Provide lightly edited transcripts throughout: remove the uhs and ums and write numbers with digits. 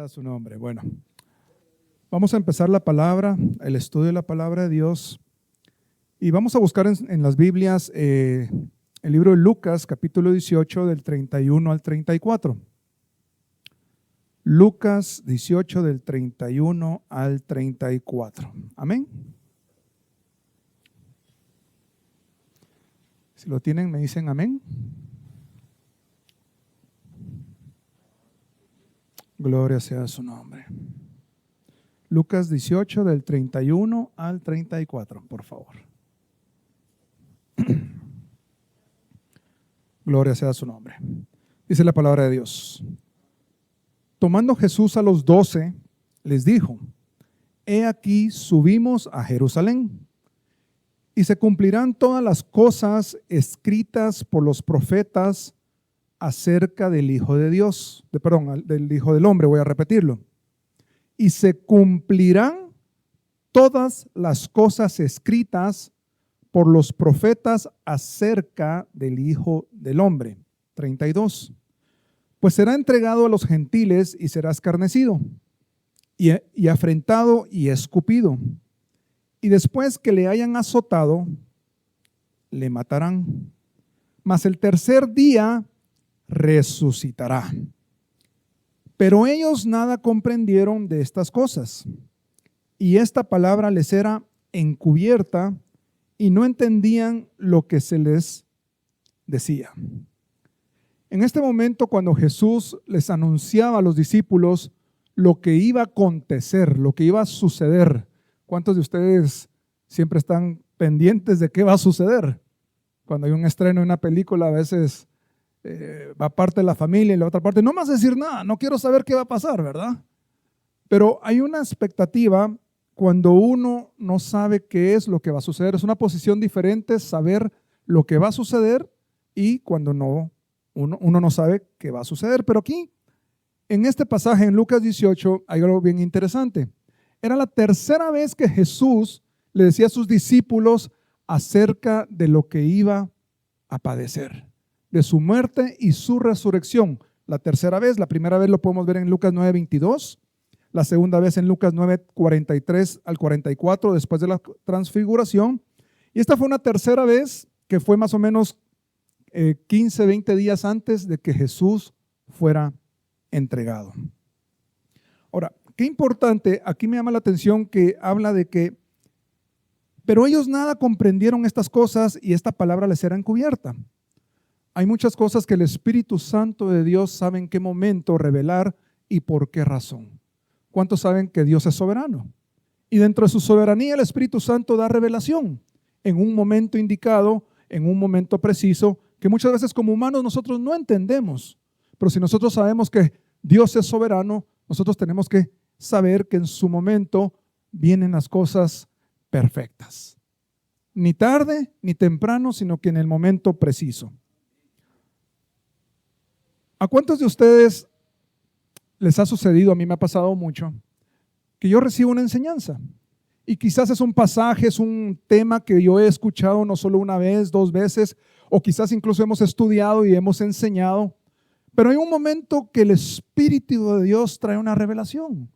sea su nombre. Bueno, vamos a empezar la palabra, el estudio de la palabra de Dios. Y vamos a buscar en las Biblias el libro de Lucas, capítulo 18, del 31 al 34. Lucas 18, del 31 al 34. Amén. Si lo tienen, me dicen amén. Gloria sea su nombre. Lucas 18, del 31 al 34, por favor. Gloria sea su nombre. Dice la palabra de Dios. Tomando Jesús a los 12, les dijo: He aquí subimos a Jerusalén, y se cumplirán todas las cosas escritas por los profetas acerca del Hijo de Dios, del Hijo del Hombre, voy a repetirlo. Y se cumplirán todas las cosas escritas por los profetas acerca del Hijo del Hombre. 32. Pues será entregado a los gentiles y será escarnecido, y afrentado y escupido. Y después que le hayan azotado, le matarán. Mas el tercer día resucitará. Pero ellos nada comprendieron de estas cosas, y esta palabra les era encubierta, y no entendían lo que se les decía. En este momento, cuando Jesús les anunciaba a los discípulos lo que iba a acontecer, lo que iba a suceder, ¿cuántos de ustedes siempre están pendientes de qué va a suceder? Cuando hay un estreno de una película, a veces va parte de la familia y la otra parte, no me vas a decir nada, no quiero saber qué va a pasar, ¿verdad? Pero hay una expectativa cuando uno no sabe qué es lo que va a suceder. Es una posición diferente saber lo que va a suceder y cuando uno no sabe qué va a suceder. Pero aquí, en este pasaje, en Lucas 18, hay algo bien interesante. Era la tercera vez que Jesús le decía a sus discípulos acerca de lo que iba a padecer, de su muerte y su resurrección. La tercera vez, la primera vez lo podemos ver en Lucas 9:22, la segunda vez en Lucas 9:43 al 44, después de la transfiguración. Y esta fue una tercera vez que fue más o menos 15, 20 días antes de que Jesús fuera entregado. Ahora, qué importante, aquí me llama la atención que habla de que, pero ellos nada comprendieron estas cosas y esta palabra les era encubierta. Hay muchas cosas que el Espíritu Santo de Dios sabe en qué momento revelar y por qué razón. ¿Cuántos saben que Dios es soberano? Y dentro de su soberanía el Espíritu Santo da revelación en un momento indicado, en un momento preciso, que muchas veces como humanos nosotros no entendemos. Pero si nosotros sabemos que Dios es soberano, nosotros tenemos que saber que en su momento vienen las cosas perfectas. Ni tarde ni temprano, sino que en el momento preciso. ¿A cuántos de ustedes les ha sucedido? A mí me ha pasado mucho, que yo recibo una enseñanza y quizás es un pasaje, es un tema que yo he escuchado no solo una vez, dos veces, o quizás incluso hemos estudiado y hemos enseñado, pero hay un momento que el Espíritu de Dios trae una revelación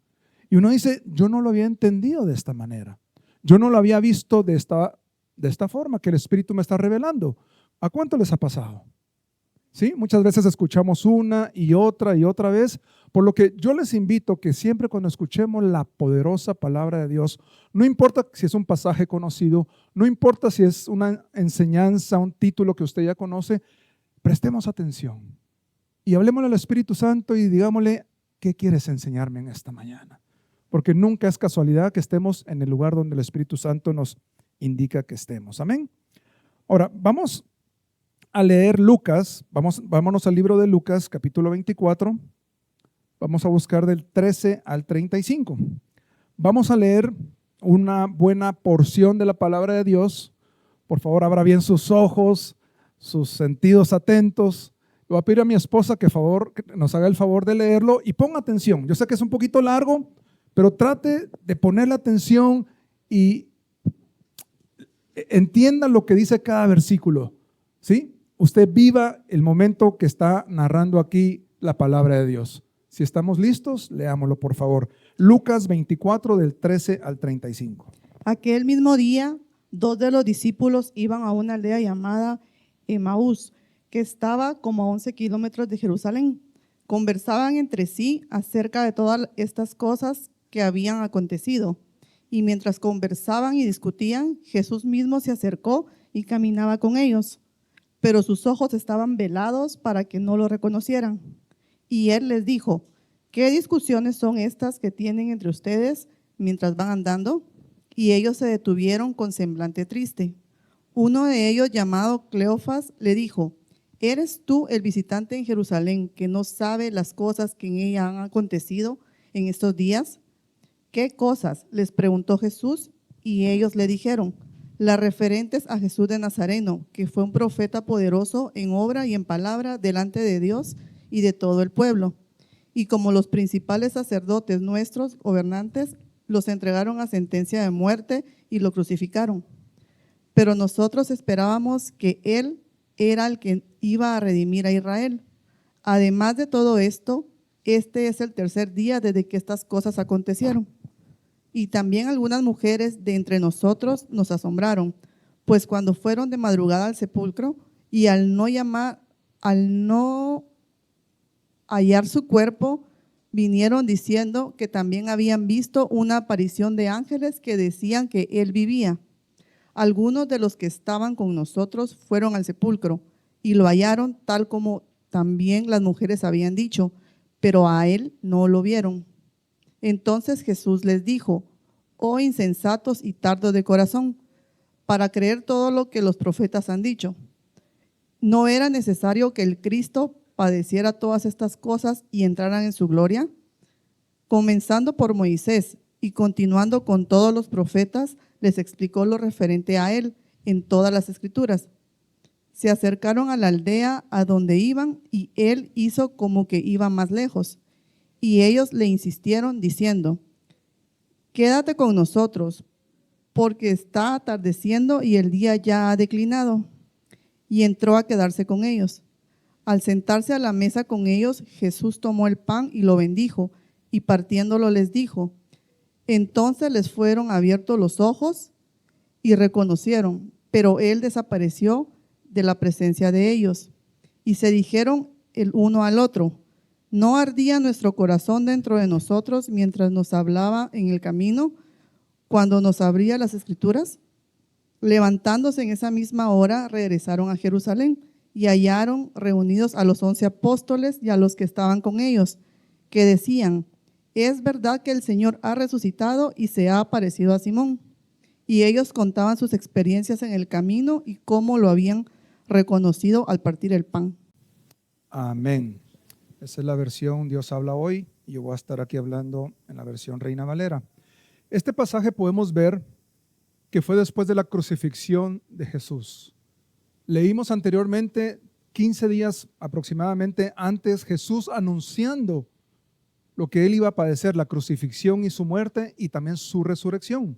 y uno dice, yo no lo había entendido de esta manera, yo no lo había visto de esta forma que el Espíritu me está revelando. ¿A cuánto les ha pasado? ¿Sí? Muchas veces escuchamos una y otra vez, por lo que yo les invito que siempre cuando escuchemos la poderosa palabra de Dios, no importa si es un pasaje conocido, no importa si es una enseñanza, un título que usted ya conoce, prestemos atención y hablemosle al Espíritu Santo y digámosle, ¿qué quieres enseñarme en esta mañana? Porque nunca es casualidad que estemos en el lugar donde el Espíritu Santo nos indica que estemos. Amén. Ahora, vamos a leer Lucas, vámonos al libro de Lucas, capítulo 24, vamos a buscar del 13 al 35. Vamos a leer una buena porción de la palabra de Dios. Por favor, abra bien sus ojos, sus sentidos atentos. Le voy a pedir a mi esposa que nos haga el favor de leerlo y ponga atención. Yo sé que es un poquito largo, pero trate de ponerle atención y entienda lo que dice cada versículo, ¿sí? Usted viva el momento que está narrando aquí la palabra de Dios. Si estamos listos, leámoslo por favor. Lucas 24 del 13 al 35. Aquel mismo día, 2 de los discípulos iban a una aldea llamada Emaús, que estaba como a 11 kilómetros de Jerusalén. Conversaban entre sí acerca de todas estas cosas que habían acontecido. Y mientras conversaban y discutían, Jesús mismo se acercó y caminaba con ellos. Pero sus ojos estaban velados para que no lo reconocieran. Y él les dijo: ¿qué discusiones son estas que tienen entre ustedes mientras van andando? Y ellos se detuvieron con semblante triste. Uno de ellos, llamado Cleofas, le dijo: ¿eres tú el visitante en Jerusalén que no sabe las cosas que en ella han acontecido en estos días? ¿Qué cosas?, les preguntó Jesús, y ellos le dijeron: las referentes a Jesús de Nazareno, que fue un profeta poderoso en obra y en palabra delante de Dios y de todo el pueblo. Y como los principales sacerdotes nuestros gobernantes los entregaron a sentencia de muerte y lo crucificaron. Pero nosotros esperábamos que Él era el que iba a redimir a Israel. Además de todo esto, este es el tercer día desde que estas cosas acontecieron. Y también algunas mujeres de entre nosotros nos asombraron, pues cuando fueron de madrugada al sepulcro y al no hallar su cuerpo, vinieron diciendo que también habían visto una aparición de ángeles que decían que él vivía. Algunos de los que estaban con nosotros fueron al sepulcro y lo hallaron tal como también las mujeres habían dicho, pero a él no lo vieron. Entonces Jesús les dijo: oh insensatos y tardos de corazón, para creer todo lo que los profetas han dicho. ¿No era necesario que el Cristo padeciera todas estas cosas y entraran en su gloria? Comenzando por Moisés y continuando con todos los profetas, les explicó lo referente a él en todas las escrituras. Se acercaron a la aldea a donde iban y él hizo como que iba más lejos. Y ellos le insistieron diciendo: quédate con nosotros, porque está atardeciendo y el día ya ha declinado. Y entró a quedarse con ellos. Al sentarse a la mesa con ellos, Jesús tomó el pan y lo bendijo, y partiéndolo les dijo. Entonces les fueron abiertos los ojos y reconocieron, pero él desapareció de la presencia de ellos. Y se dijeron el uno al otro: ¿no ardía nuestro corazón dentro de nosotros mientras nos hablaba en el camino, cuando nos abría las escrituras? Levantándose en esa misma hora, regresaron a Jerusalén y hallaron reunidos a los 11 apóstoles y a los que estaban con ellos, que decían: es verdad que el Señor ha resucitado y se ha aparecido a Simón. Y ellos contaban sus experiencias en el camino y cómo lo habían reconocido al partir el pan. Amén. Esa es la versión Dios habla hoy, y yo voy a estar aquí hablando en la versión Reina Valera. Este pasaje podemos ver que fue después de la crucifixión de Jesús. Leímos anteriormente, 15 días aproximadamente antes, Jesús anunciando lo que él iba a padecer, la crucifixión y su muerte, y también su resurrección.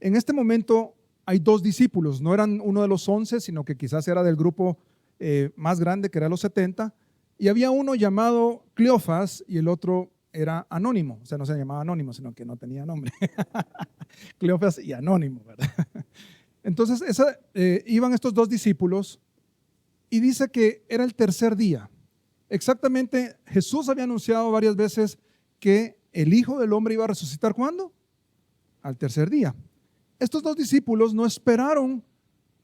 En este momento hay dos discípulos, no eran uno de los 11, sino que quizás era del grupo más grande, que era los 70, y había uno llamado Cleofas y el otro era anónimo, o sea, no se llamaba anónimo, sino que no tenía nombre. Cleofas y anónimo, ¿verdad? Entonces iban estos dos discípulos y dice que era el tercer día. Exactamente, Jesús había anunciado varias veces que el Hijo del Hombre iba a resucitar, ¿cuándo? Al tercer día. Estos dos discípulos no esperaron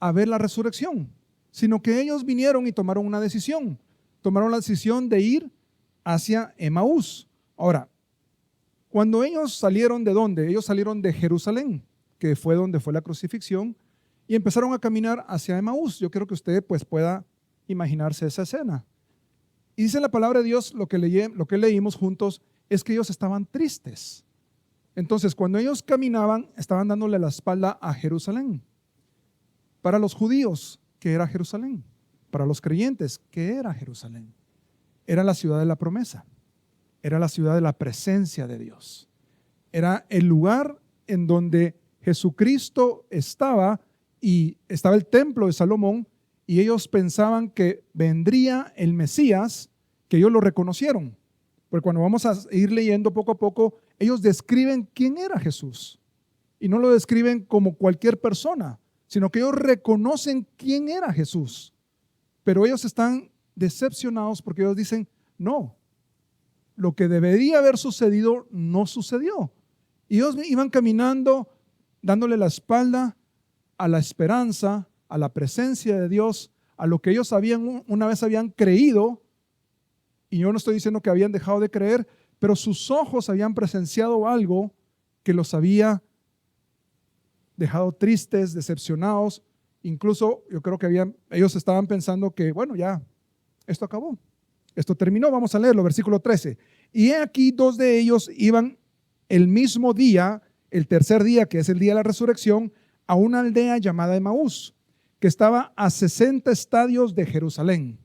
a ver la resurrección, sino que ellos vinieron y tomaron una decisión. Tomaron la decisión de ir hacia Emaús. Ahora, cuando ellos salieron, ¿de dónde? Ellos salieron de Jerusalén, que fue donde fue la crucifixión, y empezaron a caminar hacia Emaús. Yo quiero que usted pues pueda imaginarse esa escena. Y dice la palabra de Dios, lo que leímos juntos, es que ellos estaban tristes. Entonces, cuando ellos caminaban, estaban dándole la espalda a Jerusalén. Para los judíos, ¿qué era Jerusalén? Para los creyentes, ¿qué era Jerusalén? Era la ciudad de la promesa. Era la ciudad de la presencia de Dios. Era el lugar en donde Jesucristo estaba, y estaba el templo de Salomón, y ellos pensaban que vendría el Mesías, que ellos lo reconocieron. Porque cuando vamos a ir leyendo poco a poco, ellos describen quién era Jesús. Y no lo describen como cualquier persona, sino que ellos reconocen quién era Jesús. Pero ellos están decepcionados porque ellos dicen, no, lo que debería haber sucedido no sucedió. Y ellos iban caminando, dándole la espalda a la esperanza, a la presencia de Dios, a lo que ellos una vez habían creído. Y yo no estoy diciendo que habían dejado de creer, pero sus ojos habían presenciado algo que los había dejado tristes, decepcionados. Incluso yo creo que ellos estaban pensando que, bueno, ya, esto acabó, esto terminó. Vamos a leerlo, versículo 13. Y he aquí 2 de ellos iban el mismo día, el tercer día, que es el día de la resurrección, a una aldea llamada Emaús, que estaba a 60 estadios de Jerusalén.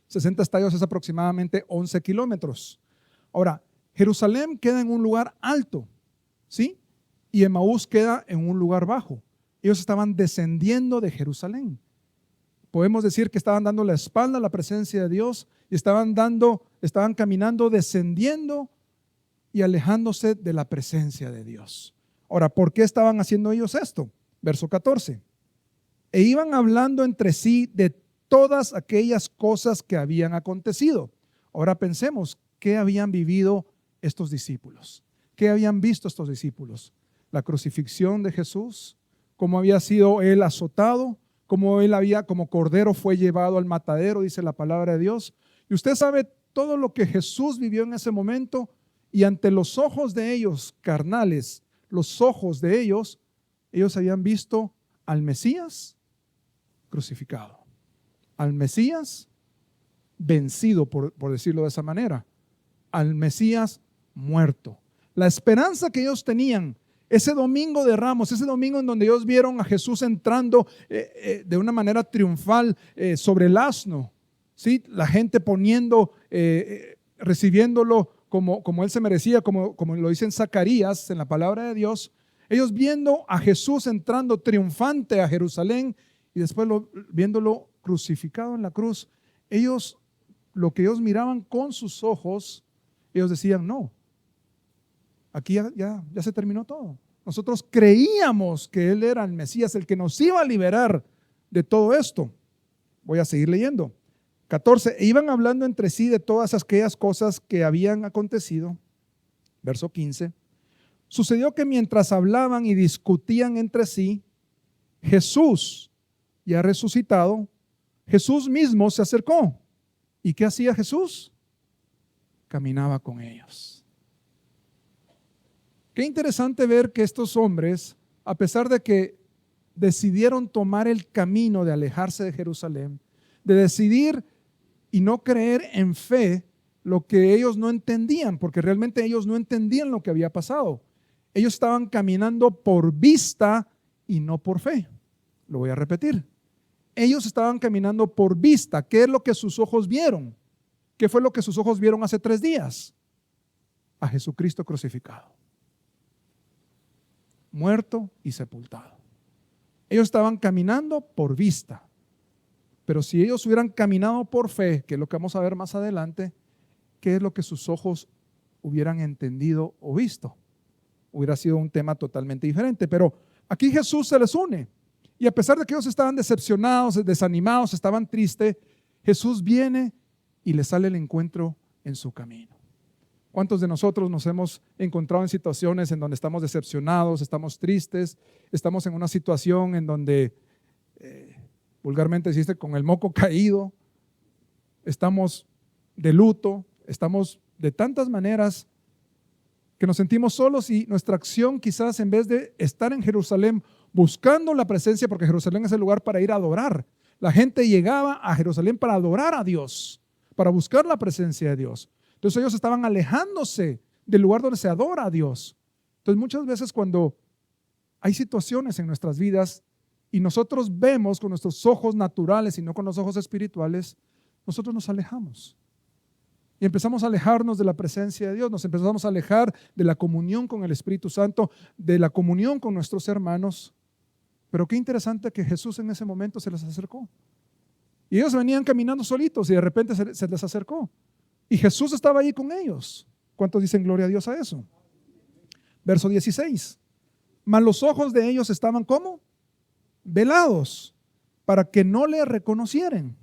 60 estadios es aproximadamente 11 kilómetros. Ahora, Jerusalén queda en un lugar alto, ¿sí? Y Emaús queda en un lugar bajo. Ellos estaban descendiendo de Jerusalén. Podemos decir que estaban dando la espalda a la presencia de Dios y estaban caminando, descendiendo y alejándose de la presencia de Dios. Ahora, ¿por qué estaban haciendo ellos esto? Verso 14. E iban hablando entre sí de todas aquellas cosas que habían acontecido. Ahora pensemos, ¿qué habían vivido estos discípulos? ¿Qué habían visto estos discípulos? La crucifixión de Jesús, cómo había sido él azotado, cómo como cordero fue llevado al matadero, dice la palabra de Dios. Y usted sabe todo lo que Jesús vivió en ese momento, y ante los ojos de ellos, carnales, los ojos de ellos habían visto al Mesías crucificado, al Mesías vencido, por decirlo de esa manera, al Mesías muerto. La esperanza que ellos tenían ese domingo de Ramos, ese domingo en donde ellos vieron a Jesús entrando de una manera triunfal sobre el asno, ¿sí? La gente recibiéndolo como él se merecía, como lo dice en Zacarías, en la palabra de Dios. Ellos viendo a Jesús entrando triunfante a Jerusalén y después viéndolo crucificado en la cruz, lo que ellos miraban con sus ojos, ellos decían, no, aquí ya se terminó todo. Nosotros creíamos que Él era el Mesías, el que nos iba a liberar de todo esto. Voy a seguir leyendo. 14. E iban hablando entre sí de todas aquellas cosas que habían acontecido. Verso 15. Sucedió que mientras hablaban y discutían entre sí, Jesús, ya resucitado, Jesús mismo se acercó. ¿Y qué hacía Jesús? Caminaba con ellos. Qué interesante ver que estos hombres, a pesar de que decidieron tomar el camino de alejarse de Jerusalén, de decidir y no creer en fe lo que ellos no entendían, porque realmente ellos no entendían lo que había pasado. Ellos estaban caminando por vista y no por fe. Lo voy a repetir. Ellos estaban caminando por vista. ¿Qué es lo que sus ojos vieron? ¿Qué fue lo que sus ojos vieron hace 3 días? A Jesucristo crucificado, muerto y sepultado. Ellos estaban caminando por vista. Pero si ellos hubieran caminado por fe, que es lo que vamos a ver más adelante, ¿qué es lo que sus ojos hubieran entendido o visto? Hubiera sido un tema totalmente diferente. Pero aquí Jesús se les une. Y a pesar de que ellos estaban decepcionados, desanimados, estaban tristes, Jesús viene y les sale el encuentro en su camino. ¿Cuántos de nosotros nos hemos encontrado en situaciones en donde estamos decepcionados, estamos tristes, estamos en una situación en donde vulgarmente existe con el moco caído, estamos de luto, estamos de tantas maneras que nos sentimos solos y nuestra acción quizás en vez de estar en Jerusalén buscando la presencia, porque Jerusalén es el lugar para ir a adorar. La gente llegaba a Jerusalén para adorar a Dios, para buscar la presencia de Dios. Entonces ellos estaban alejándose del lugar donde se adora a Dios. Entonces muchas veces cuando hay situaciones en nuestras vidas y nosotros vemos con nuestros ojos naturales y no con los ojos espirituales, nosotros nos alejamos. Y empezamos a alejarnos de la presencia de Dios, nos empezamos a alejar de la comunión con el Espíritu Santo, de la comunión con nuestros hermanos. Pero qué interesante que Jesús en ese momento se les acercó. Y ellos venían caminando solitos y de repente se les acercó. Y Jesús estaba ahí con ellos. ¿Cuántos dicen gloria a Dios a eso? Verso 16. Mas los ojos de ellos estaban ¿cómo? Velados, para que no le reconocieran.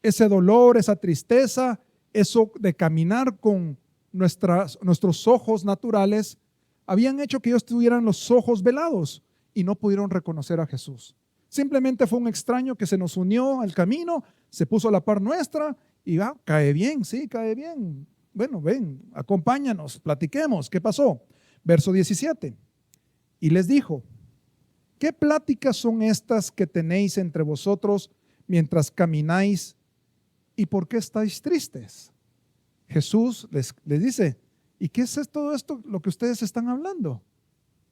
Ese dolor, esa tristeza, eso de caminar con nuestros ojos naturales, habían hecho que ellos tuvieran los ojos velados y no pudieron reconocer a Jesús. Simplemente fue un extraño que se nos unió al camino, se puso a la par nuestra y cae bien, sí, cae bien. Bueno, ven, acompáñanos, platiquemos. ¿Qué pasó? Verso 17. Y les dijo, ¿qué pláticas son estas que tenéis entre vosotros mientras camináis? ¿Y por qué estáis tristes? Jesús les dice, ¿y qué es todo esto lo que ustedes están hablando?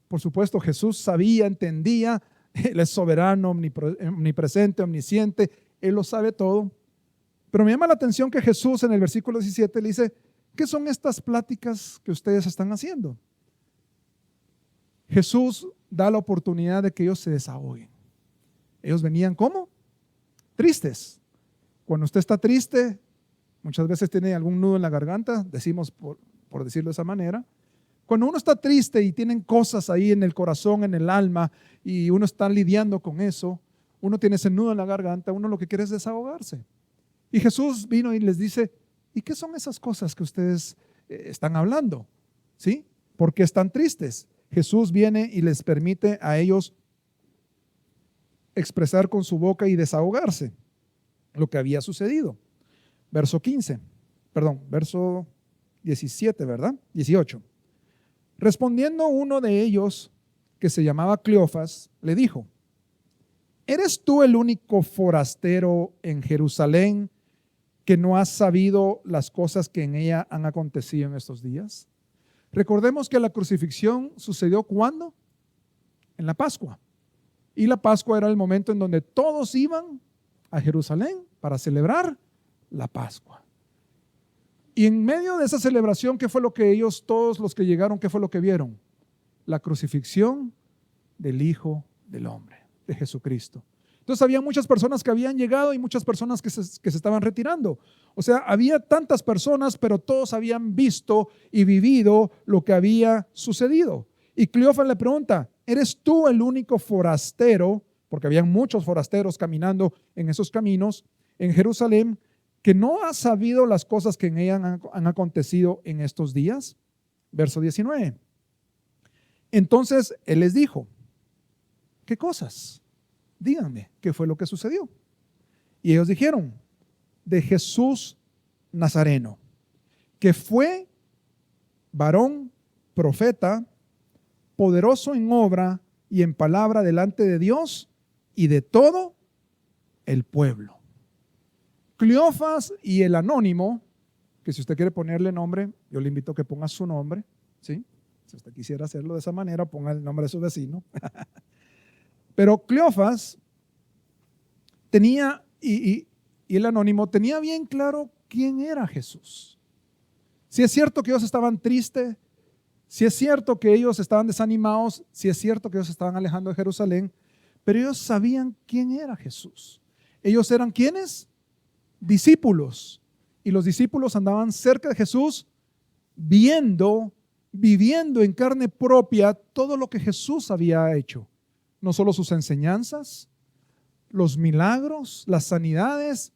Por supuesto, Jesús sabía, entendía, Él es soberano, omnipresente, omnisciente, Él lo sabe todo. Pero me llama la atención que Jesús en el versículo 17 le dice, ¿qué son estas pláticas que ustedes están haciendo? Jesús da la oportunidad de que ellos se desahoguen. Ellos venían ¿cómo? Tristes. Cuando usted está triste, muchas veces tiene algún nudo en la garganta, decimos por decirlo de esa manera. Cuando uno está triste y tienen cosas ahí en el corazón, en el alma, y uno está lidiando con eso, uno tiene ese nudo en la garganta, uno lo que quiere es desahogarse. Y Jesús vino y les dice, ¿y qué son esas cosas que ustedes están hablando? ¿Sí? ¿Por qué están tristes? Jesús viene y les permite a ellos expresar con su boca y desahogarse lo que había sucedido. Verso 17, ¿verdad? 18. Respondiendo uno de ellos, que se llamaba Cleofas, le dijo, ¿eres tú el único forastero en Jerusalén que no has sabido las cosas que en ella han acontecido en estos días? Recordemos que la crucifixión sucedió ¿cuándo? En la Pascua. Y la Pascua era el momento en donde todos iban a Jerusalén para celebrar la Pascua. Y en medio de esa celebración, ¿qué fue lo que ellos, todos los que llegaron, qué fue lo que vieron? La crucifixión del Hijo del Hombre, de Jesucristo. Entonces había muchas personas que habían llegado y muchas personas que se estaban retirando. O sea, había tantas personas, pero todos habían visto y vivido lo que había sucedido. Y Cleofas le pregunta, ¿eres tú el único forastero? Porque habían muchos forasteros caminando en esos caminos en Jerusalén, que no ha sabido las cosas que en ella han acontecido en estos días. Verso 19. Entonces él les dijo, ¿qué cosas? Díganme, ¿qué fue lo que sucedió? Y ellos dijeron, de Jesús Nazareno, que fue varón, profeta, poderoso en obra y en palabra delante de Dios y de todo el pueblo. Cleofas y el anónimo, que si usted quiere ponerle nombre, yo le invito a que ponga su nombre, ¿sí? Si usted quisiera hacerlo de esa manera, ponga el nombre de su vecino. Pero Cleofas tenía, y el anónimo tenía bien claro quién era Jesús. Si es cierto que ellos estaban tristes, si es cierto que ellos estaban desanimados, si es cierto que ellos estaban alejando de Jerusalén, pero ellos sabían quién era Jesús. Ellos eran ¿quiénes? Discípulos. Y los discípulos andaban cerca de Jesús, viviendo en carne propia todo lo que Jesús había hecho. No solo sus enseñanzas, los milagros, las sanidades,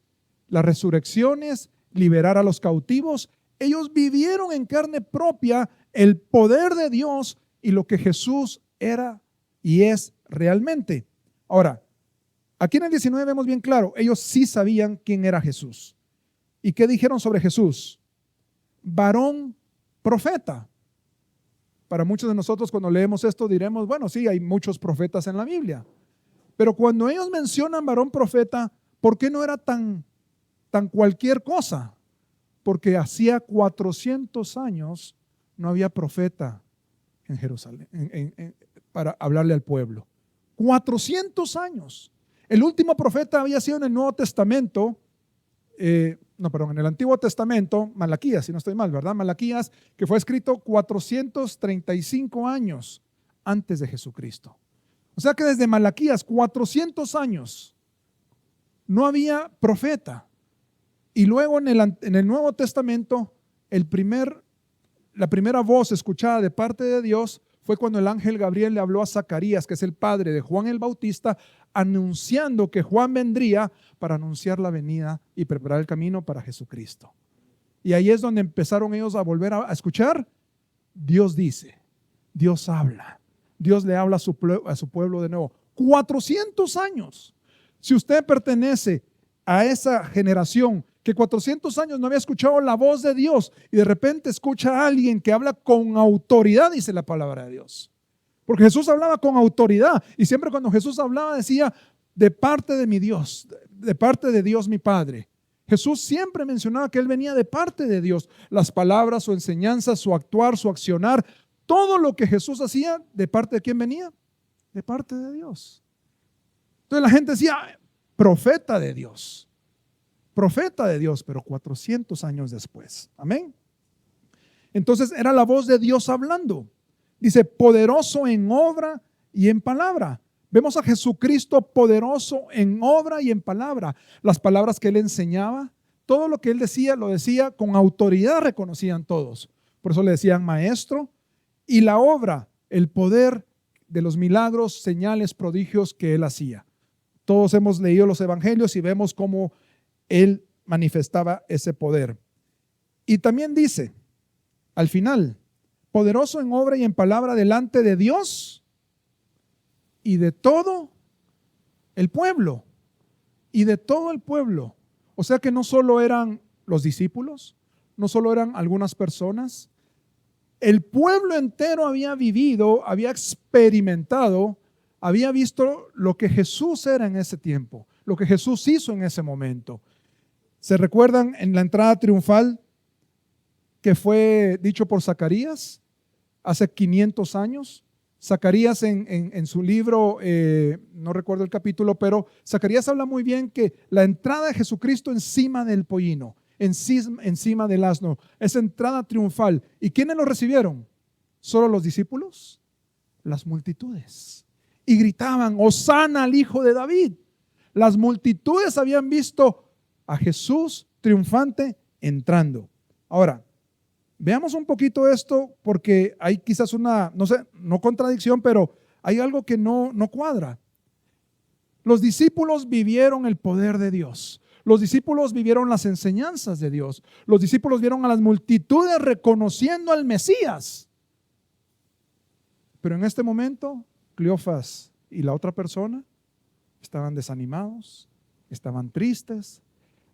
las resurrecciones, liberar a los cautivos. Ellos vivieron en carne propia el poder de Dios y lo que Jesús era y es realmente. Ahora, aquí en el 19 vemos bien claro, ellos sí sabían quién era Jesús. ¿Y qué dijeron sobre Jesús? Varón profeta. Para muchos de nosotros cuando leemos esto diremos, bueno, sí, hay muchos profetas en la Biblia. Pero cuando ellos mencionan varón profeta, ¿por qué no era tan cualquier cosa? Porque hacía 400 años no había profeta en Jerusalén para hablarle al pueblo. 400 años. El último profeta había sido en el Nuevo Testamento, en el Antiguo Testamento, Malaquías, si no estoy mal, ¿verdad? Malaquías, que fue escrito 435 años antes de Jesucristo. O sea que desde Malaquías, 400 años, no había profeta. Y luego en el Nuevo Testamento, la primera voz escuchada de parte de Dios fue cuando el ángel Gabriel le habló a Zacarías, que es el padre de Juan el Bautista, anunciando que Juan vendría para anunciar la venida y preparar el camino para Jesucristo. Y ahí es donde empezaron ellos a volver a escuchar. Dios dice, Dios habla, Dios le habla a su pueblo de nuevo. 400 años. Si usted pertenece a esa generación que 400 años no había escuchado la voz de Dios y de repente escucha a alguien que habla con autoridad, dice la palabra de Dios. Porque Jesús hablaba con autoridad y siempre cuando Jesús hablaba decía, de parte de mi Dios, de parte de Dios mi Padre. Jesús siempre mencionaba que Él venía de parte de Dios. Las palabras, su enseñanza, su actuar, su accionar, todo lo que Jesús hacía, ¿de parte de quién venía? De parte de Dios. Entonces la gente decía, profeta de Dios, pero 400 años después. Amén. Entonces era la voz de Dios hablando. Dice, poderoso en obra y en palabra. Vemos a Jesucristo poderoso en obra y en palabra. Las palabras que Él enseñaba, todo lo que Él decía, lo decía con autoridad, reconocían todos. Por eso le decían maestro. Y la obra, el poder de los milagros, señales, prodigios que Él hacía. Todos hemos leído los evangelios y vemos cómo Él manifestaba ese poder. Y también dice, al final, poderoso en obra y en palabra delante de Dios y de todo el pueblo. Y de todo el pueblo. O sea que no solo eran los discípulos, no solo eran algunas personas. El pueblo entero había vivido, había experimentado, había visto lo que Jesús era en ese tiempo, lo que Jesús hizo en ese momento. ¿Se recuerdan en la entrada triunfal que fue dicho por Zacarías hace 500 años? Zacarías en su libro, no recuerdo el capítulo, pero Zacarías habla muy bien que la entrada de Jesucristo encima del pollino, encima del asno, esa entrada triunfal. ¿Y quiénes lo recibieron? ¿Solo los discípulos? Las multitudes. Y gritaban, Hosana al Hijo de David. Las multitudes habían visto a Jesús triunfante entrando. Ahora, veamos un poquito esto porque hay quizás una, no contradicción, pero hay algo que no cuadra. Los discípulos vivieron el poder de Dios. Los discípulos vivieron las enseñanzas de Dios. Los discípulos vieron a las multitudes reconociendo al Mesías. Pero en este momento, Cleofas y la otra persona estaban desanimados, estaban tristes,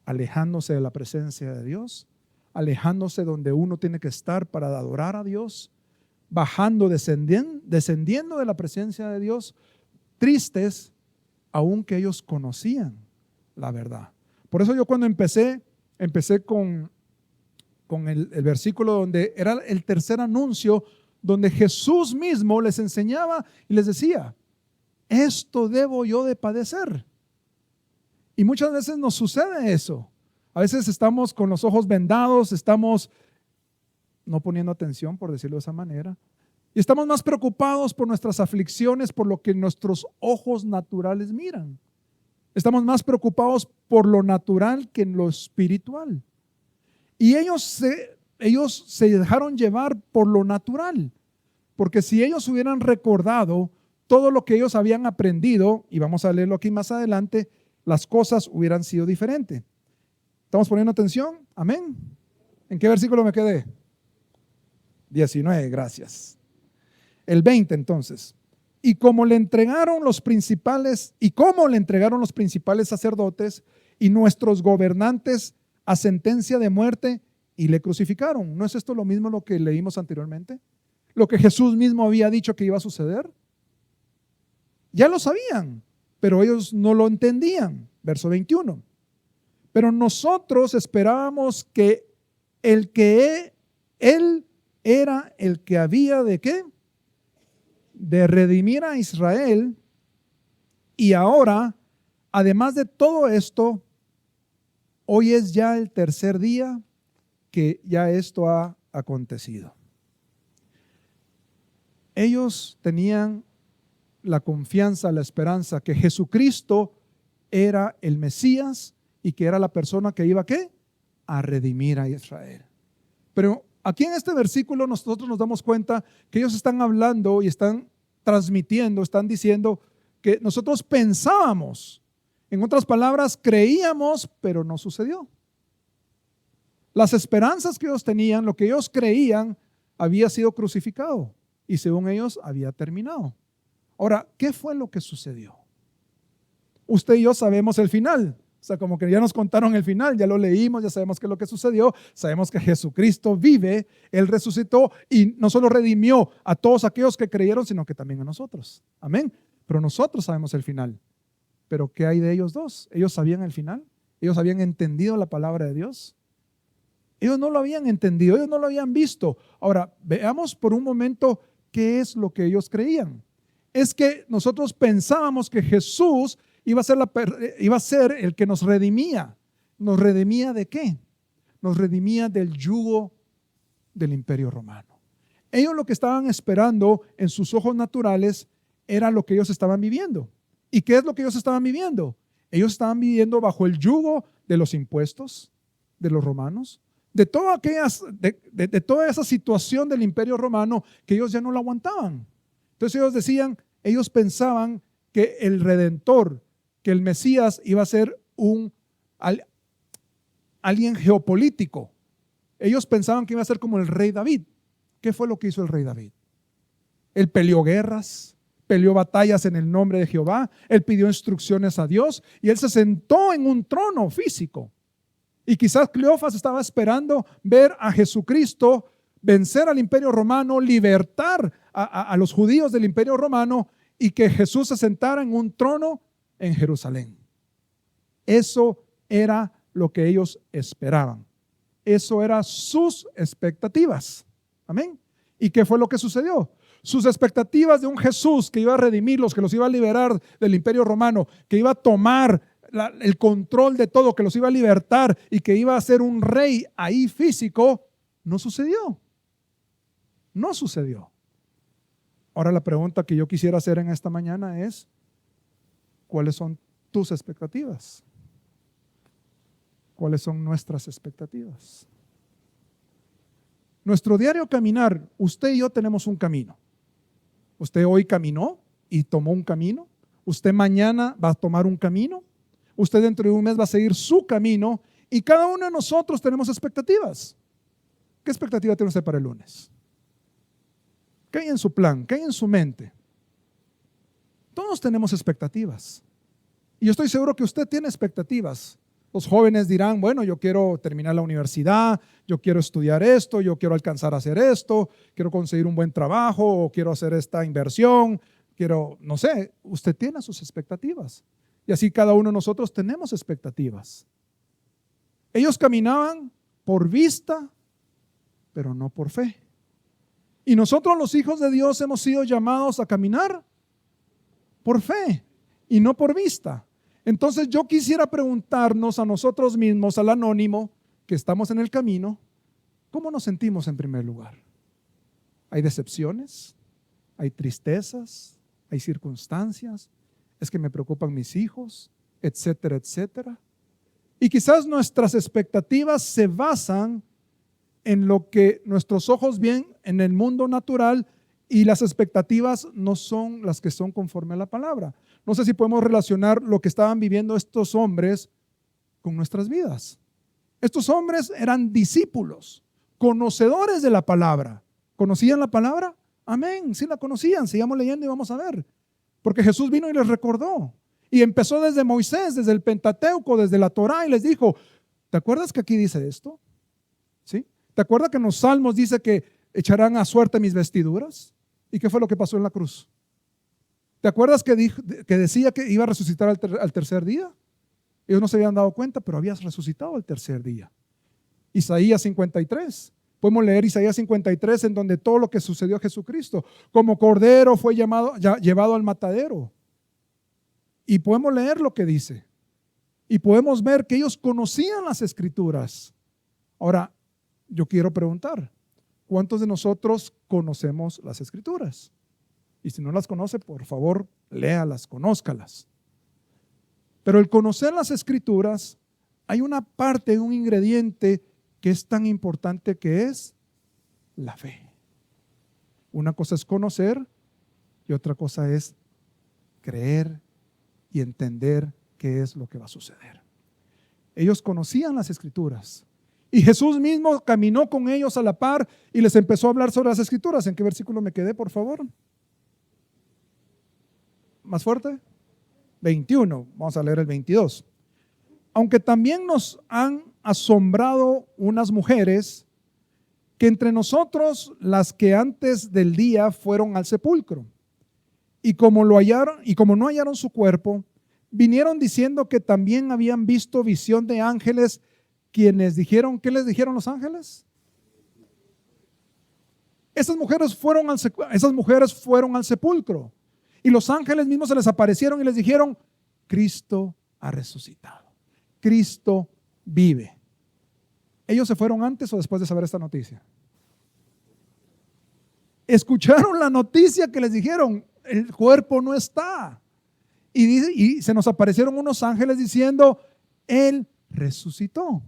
alejándose de la presencia de Dios, alejándose donde uno tiene que estar para adorar a Dios, bajando, descendiendo de la presencia de Dios, tristes, aunque ellos conocían la verdad. Por eso yo cuando empecé con el versículo donde era el tercer anuncio, donde Jesús mismo les enseñaba y les decía, esto debo yo de padecer. Y muchas veces nos sucede eso. A veces estamos con los ojos vendados, estamos no poniendo atención, por decirlo de esa manera, y estamos más preocupados por nuestras aflicciones, por lo que nuestros ojos naturales miran. Estamos más preocupados por lo natural que en lo espiritual. Y ellos se dejaron llevar por lo natural, porque si ellos hubieran recordado todo lo que ellos habían aprendido, y vamos a leerlo aquí más adelante, las cosas hubieran sido diferentes. ¿Estamos poniendo atención? Amén. ¿En qué versículo me quedé? 19, gracias. El 20 entonces. Y como le entregaron los principales sacerdotes y nuestros gobernantes a sentencia de muerte y le crucificaron. ¿No es esto lo mismo lo que leímos anteriormente? Lo que Jesús mismo había dicho que iba a suceder. Ya lo sabían, pero ellos no lo entendían. Verso 21. Pero nosotros esperábamos que Él era el que había de ¿qué? De redimir a Israel. Y ahora, además de todo esto, hoy es ya el tercer día que ya esto ha acontecido. Ellos tenían la confianza, la esperanza que Jesucristo era el Mesías y que era la persona que iba ¿qué? a redimir a Israel. Pero aquí en este versículo nosotros nos damos cuenta que ellos están hablando y están transmitiendo, están diciendo que nosotros pensábamos, en otras palabras, creíamos, pero no sucedió. Las esperanzas que ellos tenían, lo que ellos creían, había sido crucificado y según ellos había terminado. Ahora, ¿qué fue lo que sucedió? Usted y yo sabemos el final. O sea, como que ya nos contaron el final, ya lo leímos, ya sabemos qué es lo que sucedió. Sabemos que Jesucristo vive, Él resucitó y no solo redimió a todos aquellos que creyeron, sino que también a nosotros. Amén. Pero nosotros sabemos el final. Pero ¿qué hay de ellos dos? ¿Ellos sabían el final? ¿Ellos habían entendido la palabra de Dios? Ellos no lo habían entendido, ellos no lo habían visto. Ahora, veamos por un momento qué es lo que ellos creían. Es que nosotros pensábamos que Jesús iba a ser el que nos redimía. ¿Nos redimía de qué? Nos redimía del yugo del Imperio Romano. Ellos lo que estaban esperando en sus ojos naturales era lo que ellos estaban viviendo. ¿Y qué es lo que ellos estaban viviendo? Ellos estaban viviendo bajo el yugo de los impuestos de los romanos, de toda esa situación del Imperio Romano que ellos ya no lo aguantaban. Entonces ellos pensaban que el Redentor, que el Mesías iba a ser alguien geopolítico. Ellos pensaban que iba a ser como el rey David. ¿Qué fue lo que hizo el rey David? Él peleó guerras, peleó batallas en el nombre de Jehová, él pidió instrucciones a Dios y él se sentó en un trono físico. Y quizás Cleofas estaba esperando ver a Jesucristo vencer al Imperio Romano, libertar a los judíos del Imperio Romano y que Jesús se sentara en un trono en Jerusalén. Eso era lo que ellos esperaban. Eso eran sus expectativas. Amén. ¿Y qué fue lo que sucedió? Sus expectativas de un Jesús que iba a redimirlos, que los iba a liberar del Imperio Romano, que iba a tomar el control de todo, que los iba a libertar y que iba a ser un rey ahí físico, no sucedió. No sucedió. Ahora la pregunta que yo quisiera hacer en esta mañana es, ¿cuáles son tus expectativas? ¿Cuáles son nuestras expectativas? Nuestro diario caminar, usted y yo tenemos un camino. Usted hoy caminó y tomó un camino. Usted mañana va a tomar un camino. Usted dentro de un mes va a seguir su camino y cada uno de nosotros tenemos expectativas. ¿Qué expectativa tiene usted para el lunes? ¿Qué hay en su plan? ¿Qué hay en su mente? Todos tenemos expectativas. Y yo estoy seguro que usted tiene expectativas. Los jóvenes dirán, bueno, yo quiero terminar la universidad, yo quiero estudiar esto, yo quiero alcanzar a hacer esto, quiero conseguir un buen trabajo, o quiero hacer esta inversión, no sé, usted tiene sus expectativas. Y así cada uno de nosotros tenemos expectativas. Ellos caminaban por vista, pero no por fe. Y nosotros los hijos de Dios hemos sido llamados a caminar por fe y no por vista. Entonces yo quisiera preguntarnos a nosotros mismos, al anónimo, que estamos en el camino, ¿cómo nos sentimos en primer lugar? ¿Hay decepciones? ¿Hay tristezas? ¿Hay circunstancias? ¿Es que me preocupan mis hijos? Etcétera, etcétera. Y quizás nuestras expectativas se basan en lo que nuestros ojos ven en el mundo natural y las expectativas no son las que son conforme a la palabra. No sé si podemos relacionar lo que estaban viviendo estos hombres con nuestras vidas. Estos hombres eran discípulos, conocedores de la palabra. ¿Conocían la palabra? Amén, sí la conocían. Sigamos leyendo y vamos a ver. Porque Jesús vino y les recordó. Y empezó desde Moisés, desde el Pentateuco, desde la Torá y les dijo, ¿te acuerdas que aquí dice esto? ¿Sí? ¿Te acuerdas que en los Salmos dice que echarán a suerte mis vestiduras? ¿Y qué fue lo que pasó en la cruz? ¿Te acuerdas que decía que iba a resucitar al tercer día? Ellos no se habían dado cuenta, pero había resucitado al tercer día. Isaías 53. Podemos leer Isaías 53 en donde todo lo que sucedió a Jesucristo. Como cordero fue llevado al matadero. Y podemos leer lo que dice. Y podemos ver que ellos conocían las Escrituras. Ahora, yo quiero preguntar, ¿cuántos de nosotros conocemos las Escrituras? Y si no las conoce, por favor, léalas, conózcalas. Pero el conocer las Escrituras hay una parte, un ingrediente que es tan importante, que es la fe. Una cosa es conocer y otra cosa es creer y entender qué es lo que va a suceder. Ellos conocían las Escrituras y Jesús mismo caminó con ellos a la par y les empezó a hablar sobre las Escrituras. ¿En qué versículo me quedé, por favor? ¿Más fuerte? 21. Vamos a leer el 22. Aunque también nos han asombrado unas mujeres que entre nosotros, las que antes del día fueron al sepulcro, y como no hallaron su cuerpo, vinieron diciendo que también habían visto visión de ángeles, quienes dijeron, ¿qué les dijeron los ángeles? Esas mujeres fueron al sepulcro, y los ángeles mismos se les aparecieron y les dijeron: Cristo ha resucitado, Cristo vive. ¿Ellos se fueron antes o después de saber esta noticia? Escucharon la noticia que les dijeron: el cuerpo no está. Y se nos aparecieron unos ángeles diciendo: Él resucitó.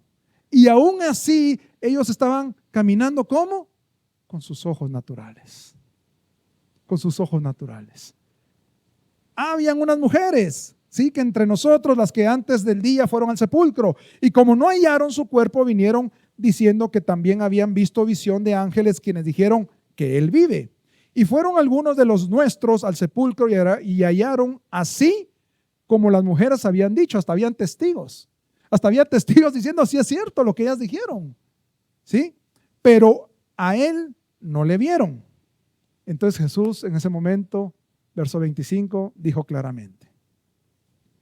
Y aún así ellos estaban caminando, ¿cómo? Con sus ojos naturales. Con sus ojos naturales. Habían unas mujeres, sí, que entre nosotros, las que antes del día fueron al sepulcro, y como no hallaron su cuerpo, vinieron diciendo que también habían visto visión de ángeles, quienes dijeron que Él vive. Y fueron algunos de los nuestros al sepulcro y hallaron así como las mujeres habían dicho. Hasta habían testigos. Hasta había testigos diciendo: sí es cierto lo que ellas dijeron. ¿Sí? Pero a Él no le vieron. Entonces Jesús en ese momento, verso 25, dijo claramente.